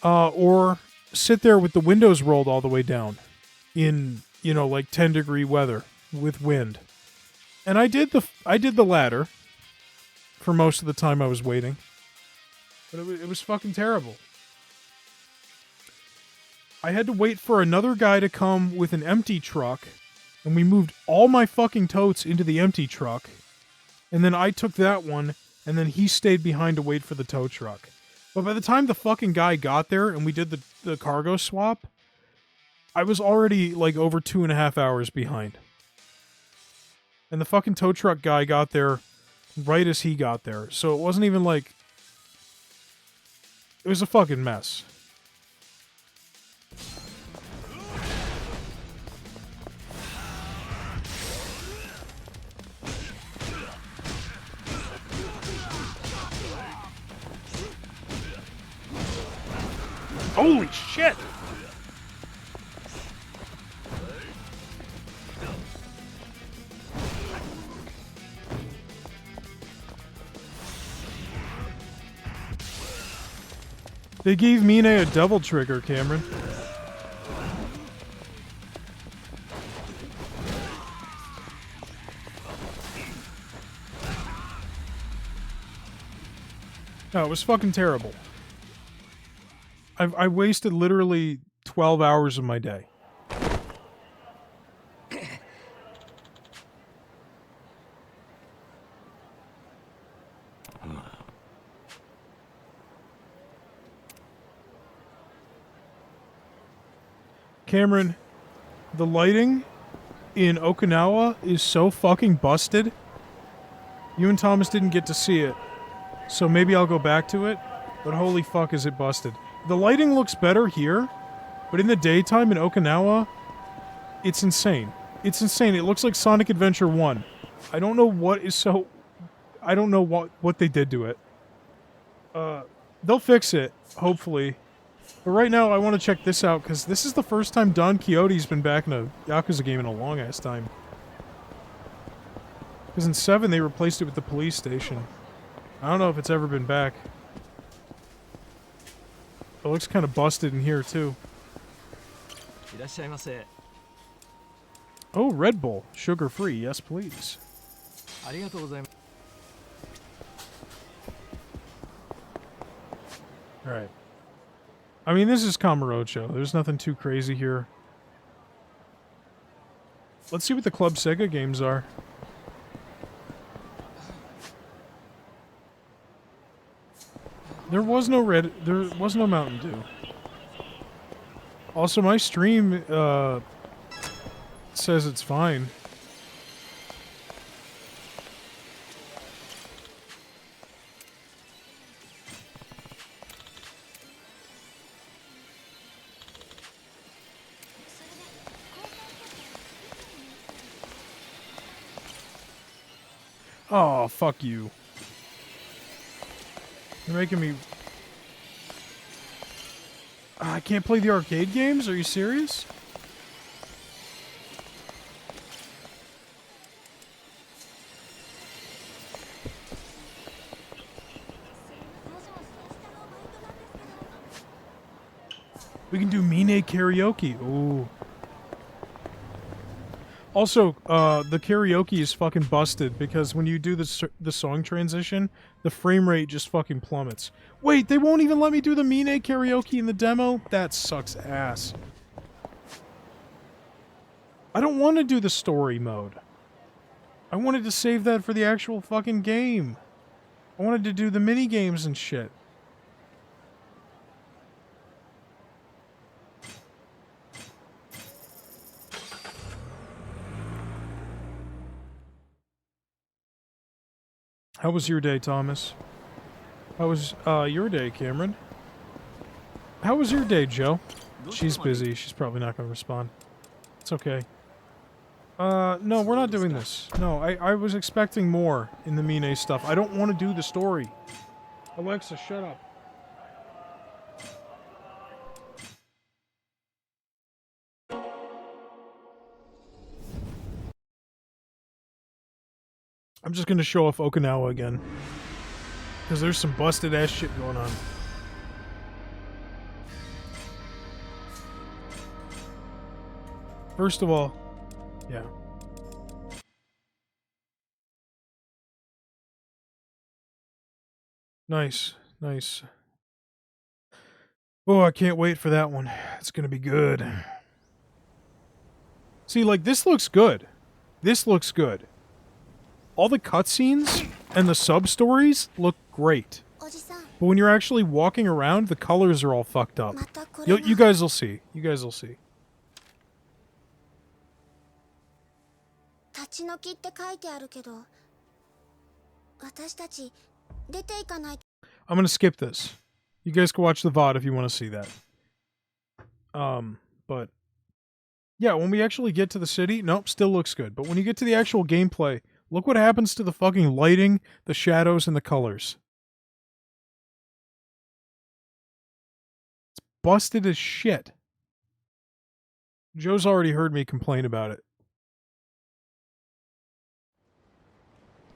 or sit there with the windows rolled all the way down in, you know, like 10-degree weather with wind. And I did the latter for most of the time I was waiting. But it was fucking terrible. I had to wait for another guy to come with an empty truck, and we moved all my fucking totes into the empty truck, and then I took that one, and then he stayed behind to wait for the tow truck. But by the time the fucking guy got there and we did the cargo swap, I was already like over 2.5 hours behind. And the fucking tow truck guy got there right as he got there. So it wasn't even like... It was a fucking mess. Holy shit! They gave Mine a double trigger, Cameron. No, it was fucking terrible. I wasted literally 12 hours of my day. Cameron, the lighting in Okinawa is so fucking busted. You and Thomas didn't get to see it, so maybe I'll go back to it, but holy fuck is it busted. The lighting looks better here, but in the daytime in Okinawa, it's insane. It's insane. It looks like Sonic Adventure 1. I don't know what is so... I don't know what they did to it. They'll fix it, hopefully. But right now, I want to check this out, because this is the first time Don Quixote's been back in a Yakuza game in a long-ass time. Because in 7, they replaced it with the police station. I don't know if it's ever been back. It looks kind of busted in here, too. Oh, Red Bull. Sugar-free. Yes, please. Alright. I mean, this is Kamurocho. There's nothing too crazy here. Let's see what the Club Sega games are. There was no Mountain Dew. Also, my stream says it's fine. Oh, fuck you. You're making me... I can't play the arcade games? Are you serious? We can do Mine karaoke. Ooh. Also, the karaoke is fucking busted because when you do the song transition, the frame rate just fucking plummets. Wait, they won't even let me do the Mine karaoke in the demo? That sucks ass. I don't want to do the story mode. I wanted to save that for the actual fucking game. I wanted to do the mini games and shit. How was your day, Thomas? How was your day, Cameron? How was your day, Joe? She's busy. She's probably not going to respond. It's okay. No, we're not doing this. No, I was expecting more in the Mine stuff. I don't want to do the story. Alexa, shut up. I'm just going to show off Okinawa again. Because there's some busted ass shit going on. First of all, yeah. Nice, nice. Oh, I can't wait for that one. It's gonna be good. See, like, this looks good. This looks good. All the cutscenes and the sub-stories look great. But when you're actually walking around, the colors are all fucked up. You guys will see. You guys will see. I'm gonna skip this. You guys can watch the VOD if you want to see that. But... yeah, when we actually get to the city, nope, still looks good. But when you get to the actual gameplay, look what happens to the fucking lighting, the shadows, and the colors. It's busted as shit. Joe's already heard me complain about it.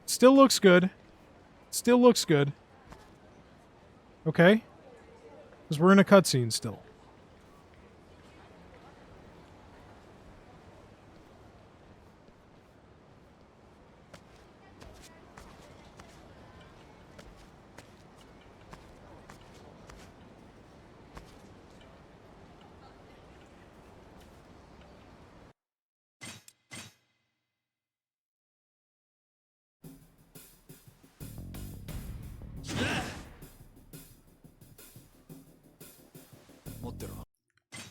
Still looks good. Still looks good. Okay? Because we're in a cutscene still.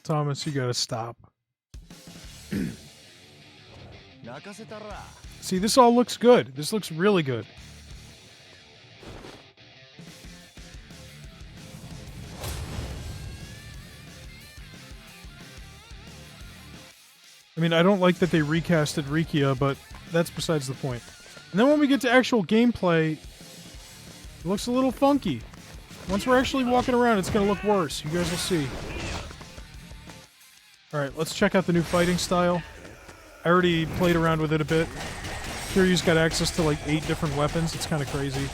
Thomas, you gotta stop. See, this all looks good. This looks really good. I mean, I don't like that they recasted Rikia, but that's besides the point. And then when we get to actual gameplay, it looks a little funky. Once we're actually walking around, it's going to look worse. You guys will see. Alright, let's check out the new fighting style. I already played around with it a bit. Kiryu's got access to like 8 different weapons. It's kind of crazy.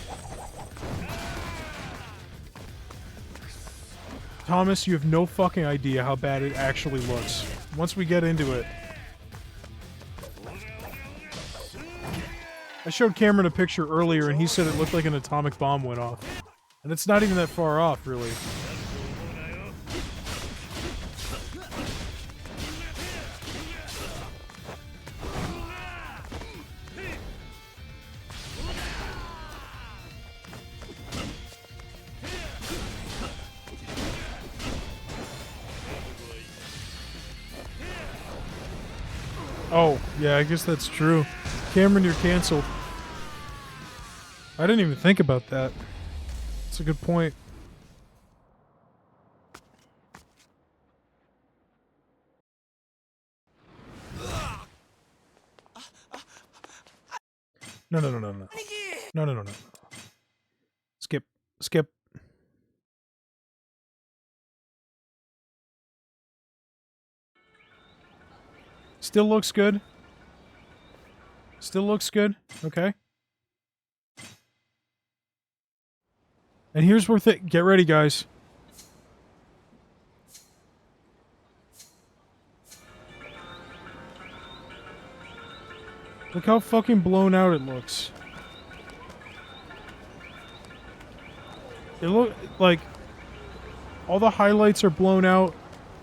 Thomas, you have no fucking idea how bad it actually looks. Once we get into it. I showed Cameron a picture earlier and he said it looked like an atomic bomb went off. And it's not even that far off, really. Oh, yeah, I guess that's true. Cameron, you're canceled. I didn't even think about that. That's a good point. No, no, no, no, no. No, no, no, no. Skip. Skip. Still looks good. Still looks good. Okay. And here's where get ready, guys. Look how fucking blown out it looks. It look like all the highlights are blown out.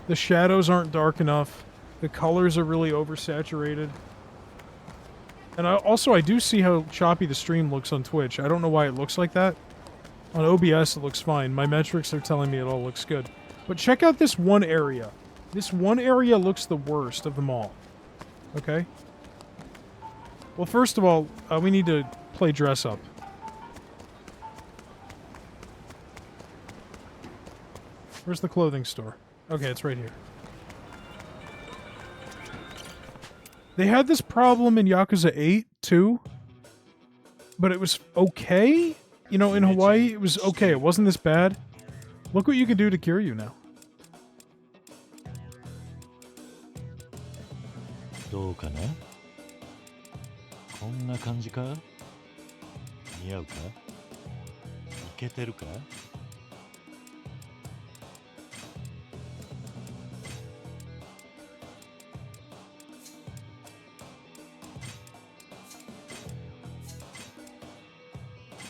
The shadows aren't dark enough. The colors are really oversaturated. And I do see how choppy the stream looks on Twitch. I don't know why it looks like that. On OBS, it looks fine. My metrics are telling me it all looks good. But check out this one area. This one area looks the worst of them all. Okay? Well, first of all, we need to play dress up. Where's the clothing store? Okay, it's right here. They had this problem in Yakuza 8, too. But it was okay. You know, in Hawaii, it was okay. It wasn't this bad. Look what you can do to Kiryu now. どうかな? こんな感じか? 似合うか? イケてるか?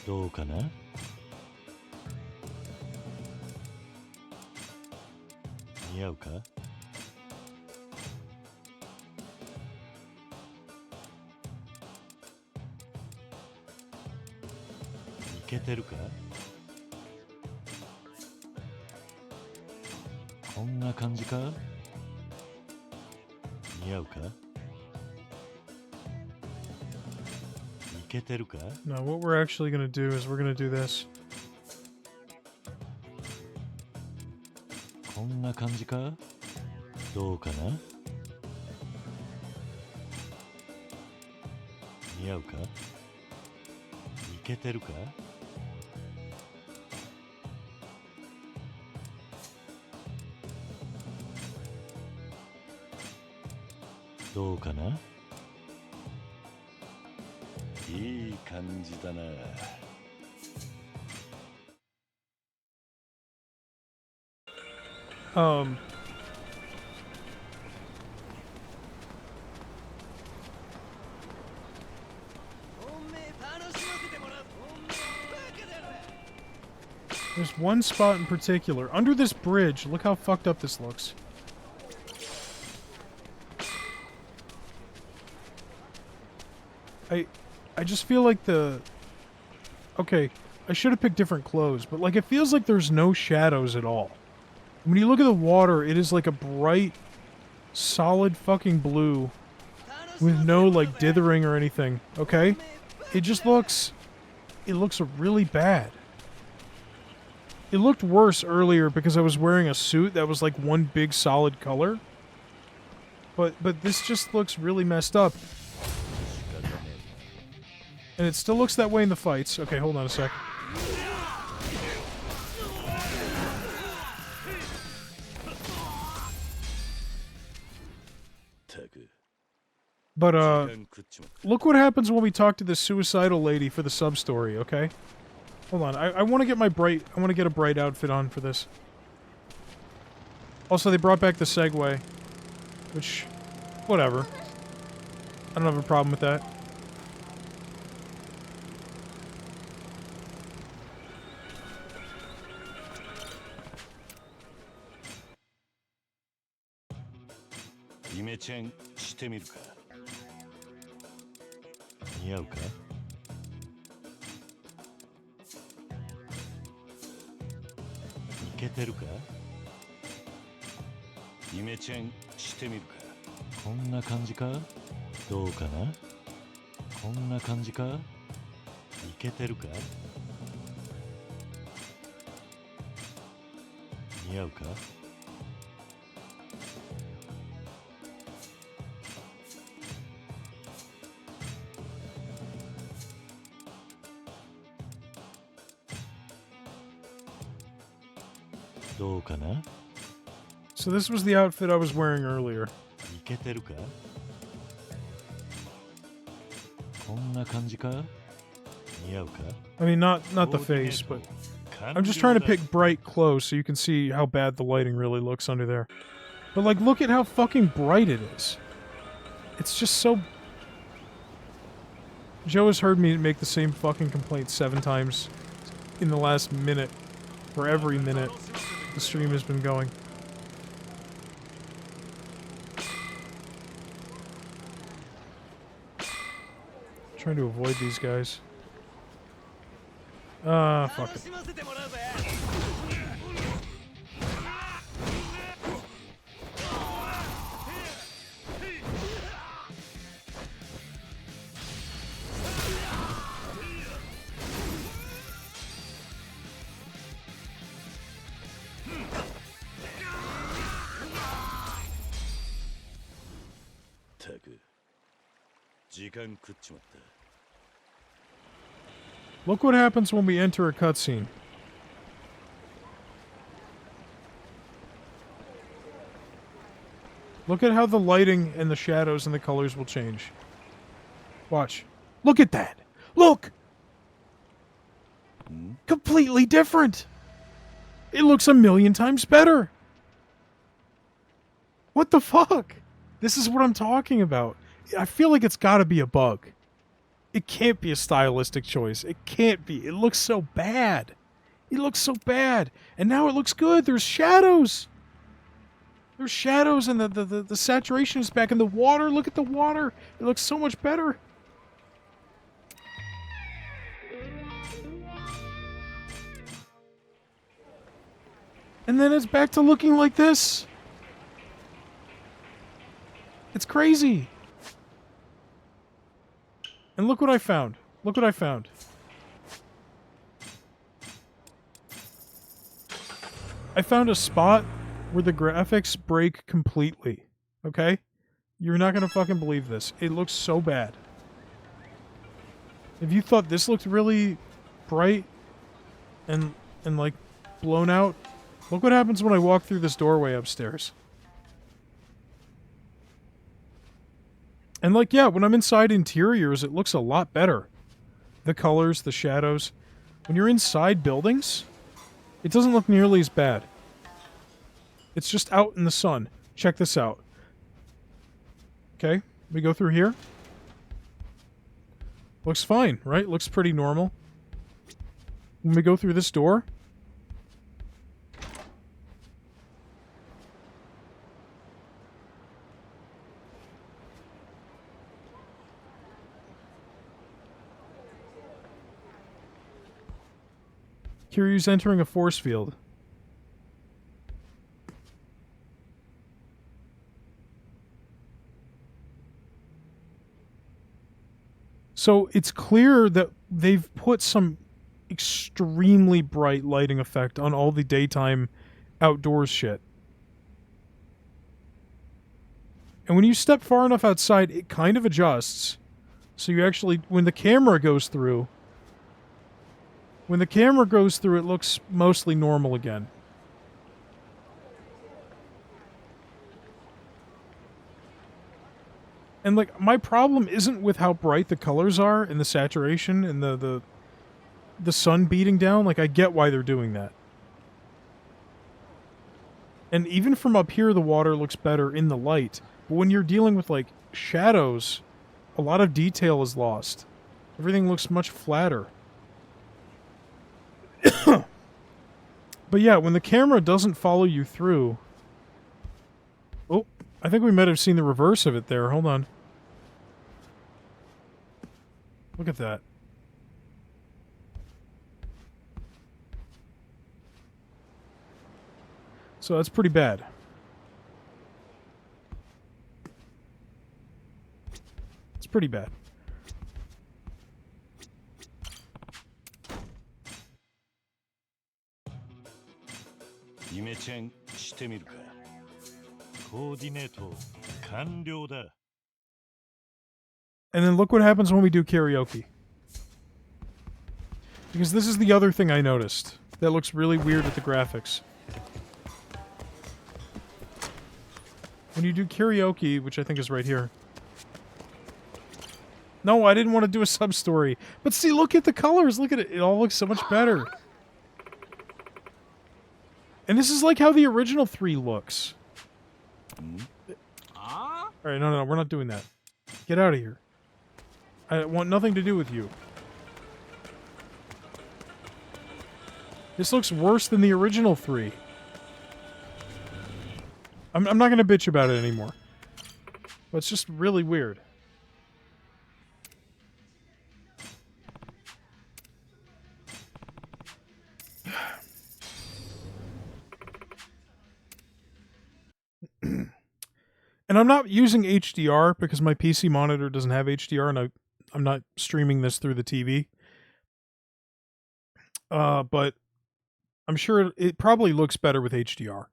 どうかな? 似合うか? イケてるか? こんな感じか? 似合うか? イケてるか? No, what we're actually going to do is we're going to do this. こんな感じか? どうかな? 似合うか? イケてるか?どうかな。いい感じだな。Um, there's one spot in particular. Under this bridge, look how fucked up this looks. I just feel like the... Okay, I should have picked different clothes, but like it feels like there's no shadows at all. When you look at the water, it is like a bright, solid fucking blue with no like dithering or anything, okay? It just looks... It looks really bad. It looked worse earlier because I was wearing a suit that was like one big solid color. But this just looks really messed up. And it still looks that way in the fights. Okay, hold on a sec. But, look what happens when we talk to this suicidal lady for the sub-story, okay? Hold on, I want to get my bright... I want to get a bright outfit on for this. Also, they brought back the Segway. Which... Whatever. I don't have a problem with that. Ime-chan, してみるか。似合うか。イケてるか。イメチェンしてみるか。こんな感じか。どうかな。こんな感じか。イケてるか。似合うか。どうかな。 So this was the outfit I was wearing earlier. イケてるか。こんな感じか。似合うか。 I mean, not the face, but I'm just trying to pick bright clothes so you can see how bad the lighting really looks under there. But like, look at how fucking bright it is. It's just so... Joe has heard me make the same fucking complaint 7 times in the last minute, for every minute the stream has been going. Trying to avoid these guys. Fuck it. Look what happens when we enter a cutscene. Look at how the lighting and the shadows and the colors will change. Watch. Look at that! Look! Completely different! It looks a million times better! What the fuck? This is what I'm talking about. I feel like it's gotta be a bug. It can't be a stylistic choice. It can't be. It looks so bad. It looks so bad. And now it looks good. There's shadows. There's shadows and the saturation is back in the water. Look at the water. It looks so much better. And then it's back to looking like this. It's crazy. And look what I found. Look what I found. I found a spot where the graphics break completely. Okay? You're not gonna fucking believe this. It looks so bad. If you thought this looked really bright and like blown out, look what happens when I walk through this doorway upstairs. And like, yeah, when I'm inside interiors, it looks a lot better. The colors, the shadows. When you're inside buildings, it doesn't look nearly as bad. It's just out in the sun. Check this out. Okay, we go through here. Looks fine, right? Looks pretty normal. When we go through this door... Kiryu's entering a force field. So it's clear that they've put some extremely bright lighting effect on all the daytime outdoors shit. And when you step far enough outside, it kind of adjusts. So you actually, when the camera goes through, it looks mostly normal again. And, like, my problem isn't with how bright the colors are and the saturation and the sun beating down. Like, I get why they're doing that. And even from up here, the water looks better in the light. But when you're dealing with, like, shadows, a lot of detail is lost. Everything looks much flatter. But yeah, when the camera doesn't follow you through... Oh, I think we might have seen the reverse of it there. Hold on. Look at that. So that's pretty bad. It's pretty bad. And then look what happens when we do karaoke. Because this is the other thing I noticed that looks really weird with the graphics. When you do karaoke, which I think is right here. No, I didn't want to do a sub-story. But see, look at the colors. Look at it. It all looks so much better. And this is like how the original 3 looks. Alright, no, we're not doing that. Get out of here. I want nothing to do with you. This looks worse than the original 3. I'm not going to bitch about it anymore. But it's just really weird. And I'm not using HDR because my PC monitor doesn't have HDR and I'm not streaming this through the TV. But I'm sure it probably looks better with HDR.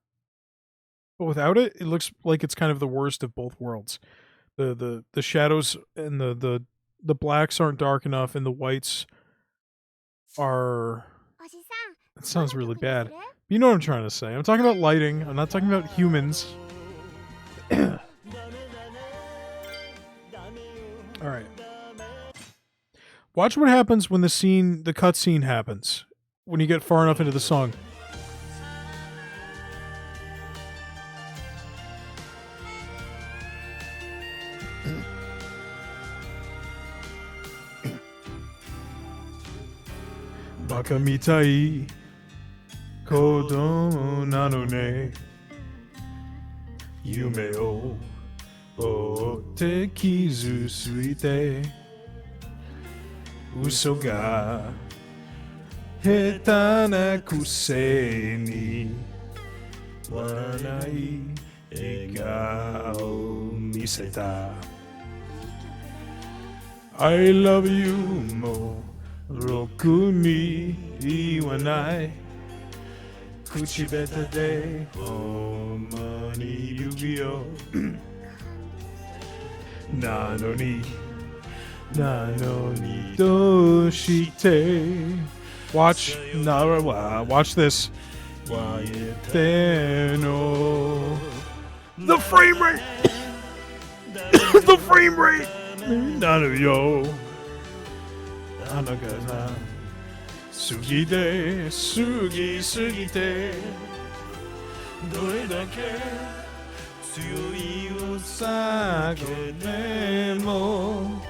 But without it, it looks like it's kind of the worst of both worlds. The shadows and the blacks aren't dark enough and the whites are... That sounds really bad. You know what I'm trying to say. I'm talking about lighting. I'm not talking about humans. Alright. Watch what happens when the cutscene happens. When you get far enough into the song. Baka mitai kodomo nano ne yume o otte kizu suite uso ga heta na kusei ni waranai egao miseta. I love you more. Roku ni iwanai kuchibeta de homa ni yugi-o nano ni doshite. Watch this. Wayete no. The frame rate. The frame rate! Naruyo. Anagaza. Sugide, sugi sugite. Dore dake tsuyoi o sagone mo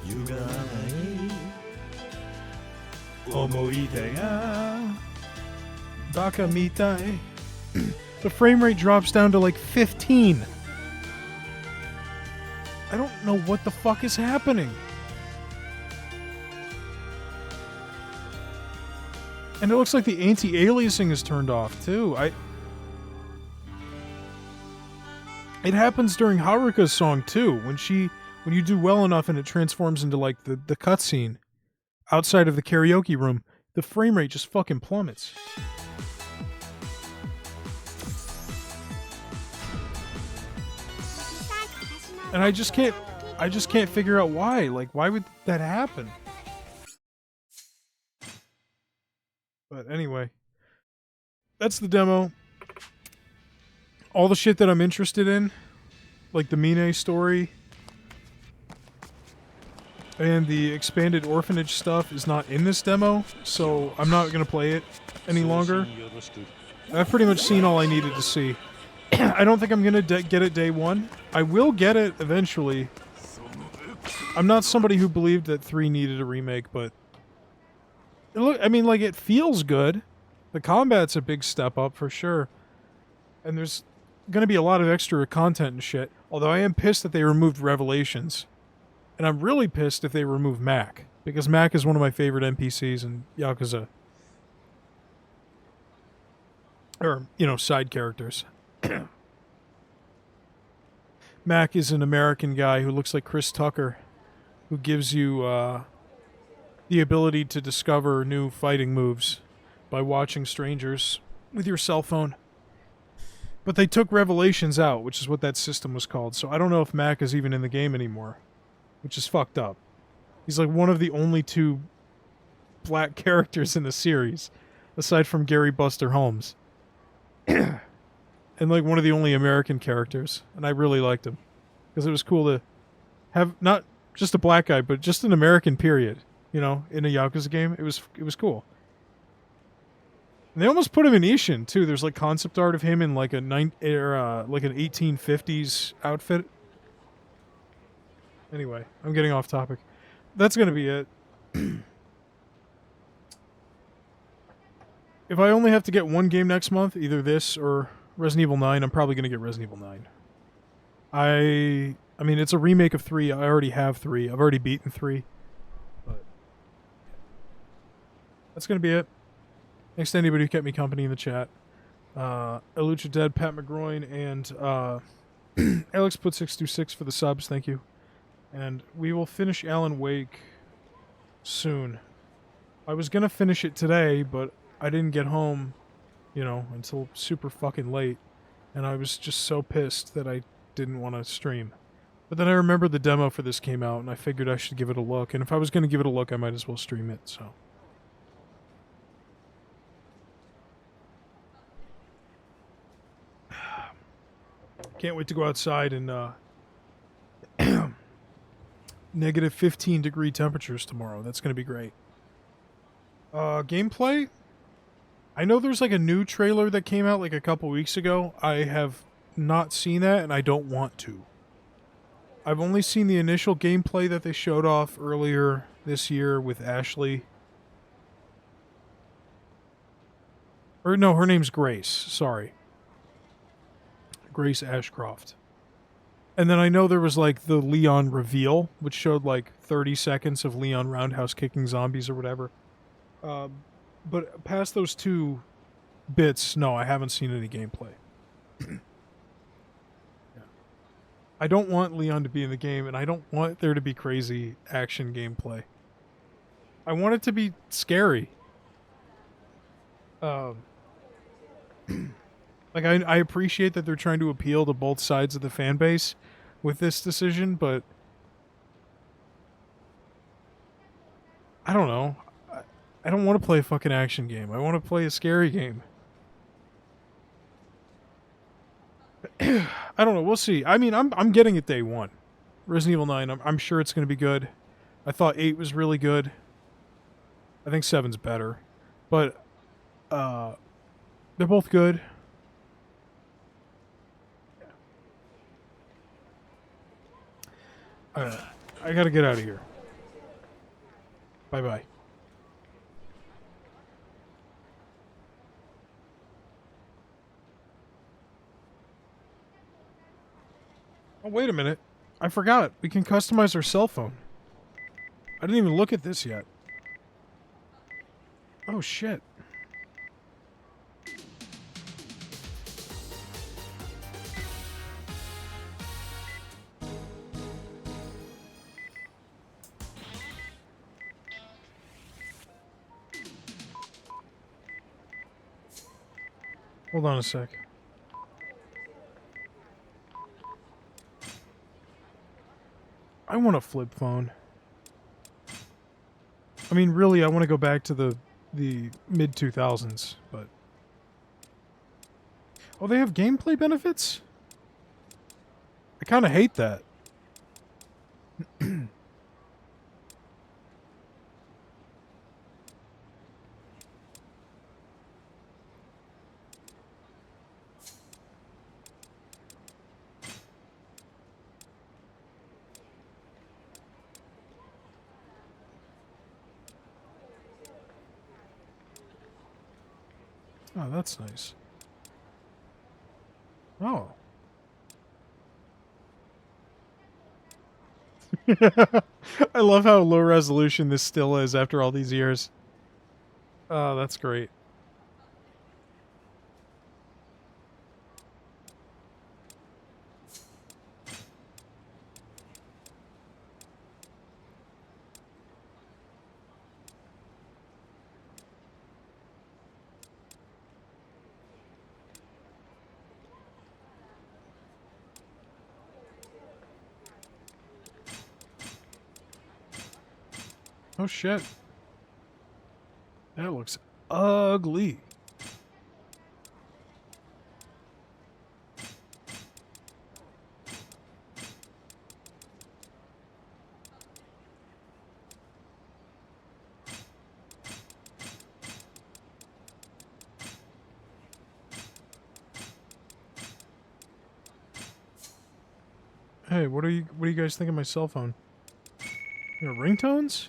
yuganai omoide ga baka mitai. The frame rate drops down to like 15. I don't know what the fuck is happening. And it looks like the anti-aliasing is turned off too. It happens during Haruka's song too, when you do well enough and it transforms into like the cutscene outside of the karaoke room, the frame rate just fucking plummets. And I just can't figure out why. Like, why would that happen? But anyway, that's the demo. All the shit that I'm interested in, like the Mine story and the expanded orphanage stuff, is not in this demo, so I'm not going to play it any longer. I've pretty much seen all I needed to see. I don't think I'm going to get it day one. I will get it eventually. I'm not somebody who believed that 3 needed a remake, but it feels good. The combat's a big step up for sure. And there's going to be a lot of extra content and shit. Although I am pissed that they removed Revelations. And I'm really pissed if they remove Mac. Because Mac is one of my favorite NPCs in Yakuza. Or, side characters. Mac is an American guy who looks like Chris Tucker, who gives you the ability to discover new fighting moves by watching strangers with your cell phone. But they took Revelations out, which is what that system was called, so I don't know if Mac is even in the game anymore, which is fucked up. He's like one of the only 2 black characters in the series, aside from Gary Buster Holmes. And like one of the only American characters, and I really liked him because it was cool to have not just a black guy, but just an American period, in a Yakuza game. It was cool. And they almost put him in Ishin too. There's like concept art of him in like an 1850s outfit. Anyway, I'm getting off topic. That's gonna be it. If I only have to get one game next month, either this or Resident Evil 9, I'm probably going to get Resident Evil 9. I mean, it's a remake of 3. I already have 3. I've already beaten 3. But that's going to be it. Thanks to anybody who kept me company in the chat. Elucha Dead, Pat McGroin, and Alex put 626 for the subs. Thank you. And we will finish Alan Wake soon. I was going to finish it today, but I didn't get home, until super fucking late. And I was just so pissed that I didn't want to stream. But then I remembered the demo for this came out, and I figured I should give it a look. And if I was going to give it a look, I might as well stream it, so. Can't wait to go outside and, negative 15 degree temperatures tomorrow. That's going to be great. Gameplay? I know there's like a new trailer that came out like a couple weeks ago. I have not seen that, and I don't want to. I've only seen the initial gameplay that they showed off earlier this year with Ashley. Or no, her name's Grace. Sorry. Grace Ashcroft. And then I know there was like the Leon reveal, which showed like 30 seconds of Leon roundhouse kicking zombies or whatever. But past those 2 bits, no, I haven't seen any gameplay. Yeah. I don't want Leon to be in the game, and I don't want there to be crazy action gameplay. I want it to be scary. Like, I appreciate that they're trying to appeal to both sides of the fan base with this decision, but I don't know. I don't want to play a fucking action game. I want to play a scary game. I don't know. We'll see. I mean, I'm getting it day one. Resident Evil 9, I'm sure it's going to be good. I thought 8 was really good. I think 7's better. But, they're both good. I gotta get out of here. Bye-bye. Oh, wait a minute. I forgot. We can customize our cell phone. I didn't even look at this yet. Oh, shit. Hold on a sec. I want a flip phone. I mean, really, I want to go back to the mid-2000s, but... Oh, they have gameplay benefits? I kind of hate that. Oh, that's nice. Oh. I love how low resolution this still is after all these years. Oh, that's great. Oh shit. That looks ugly. Hey, what do you guys think of my cell phone? You know, ringtones?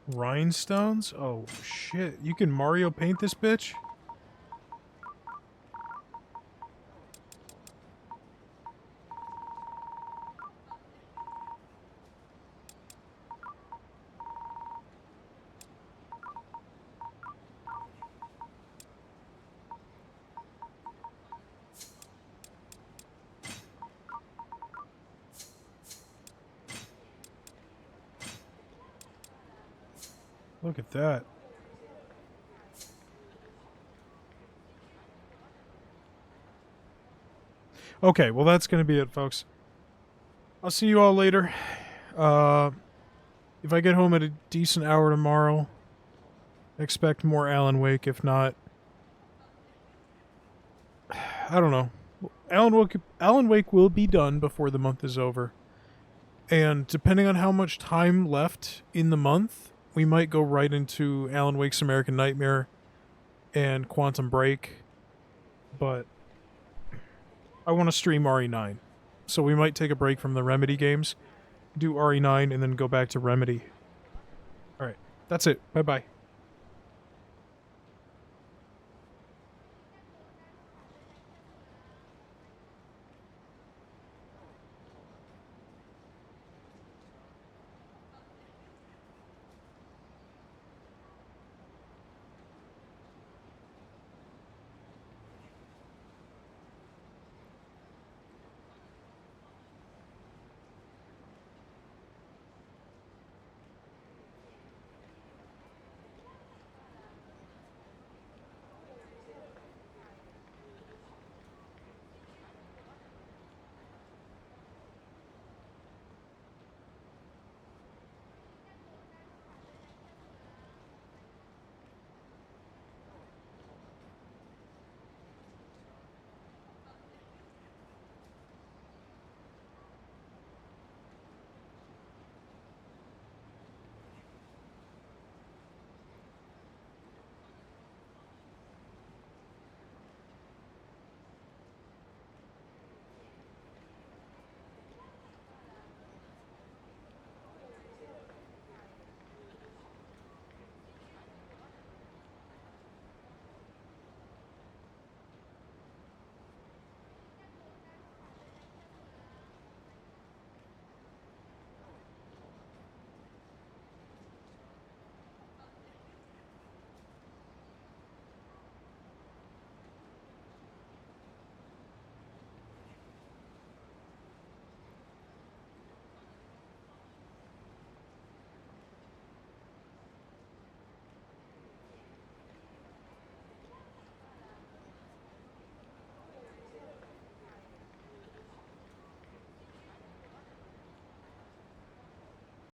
Rhinestones? Oh, shit. You can Mario paint this bitch? Look at that. Okay, well that's going to be it, folks. I'll see you all later. If I get home at a decent hour tomorrow, expect more Alan Wake. If not, I don't know. Alan Wake will be done before the month is over. And depending on how much time left in the month, we might go right into Alan Wake's American Nightmare and Quantum Break. But I want to stream RE9. So we might take a break from the Remedy games, do RE9, and then go back to Remedy. Alright, that's it. Bye-bye.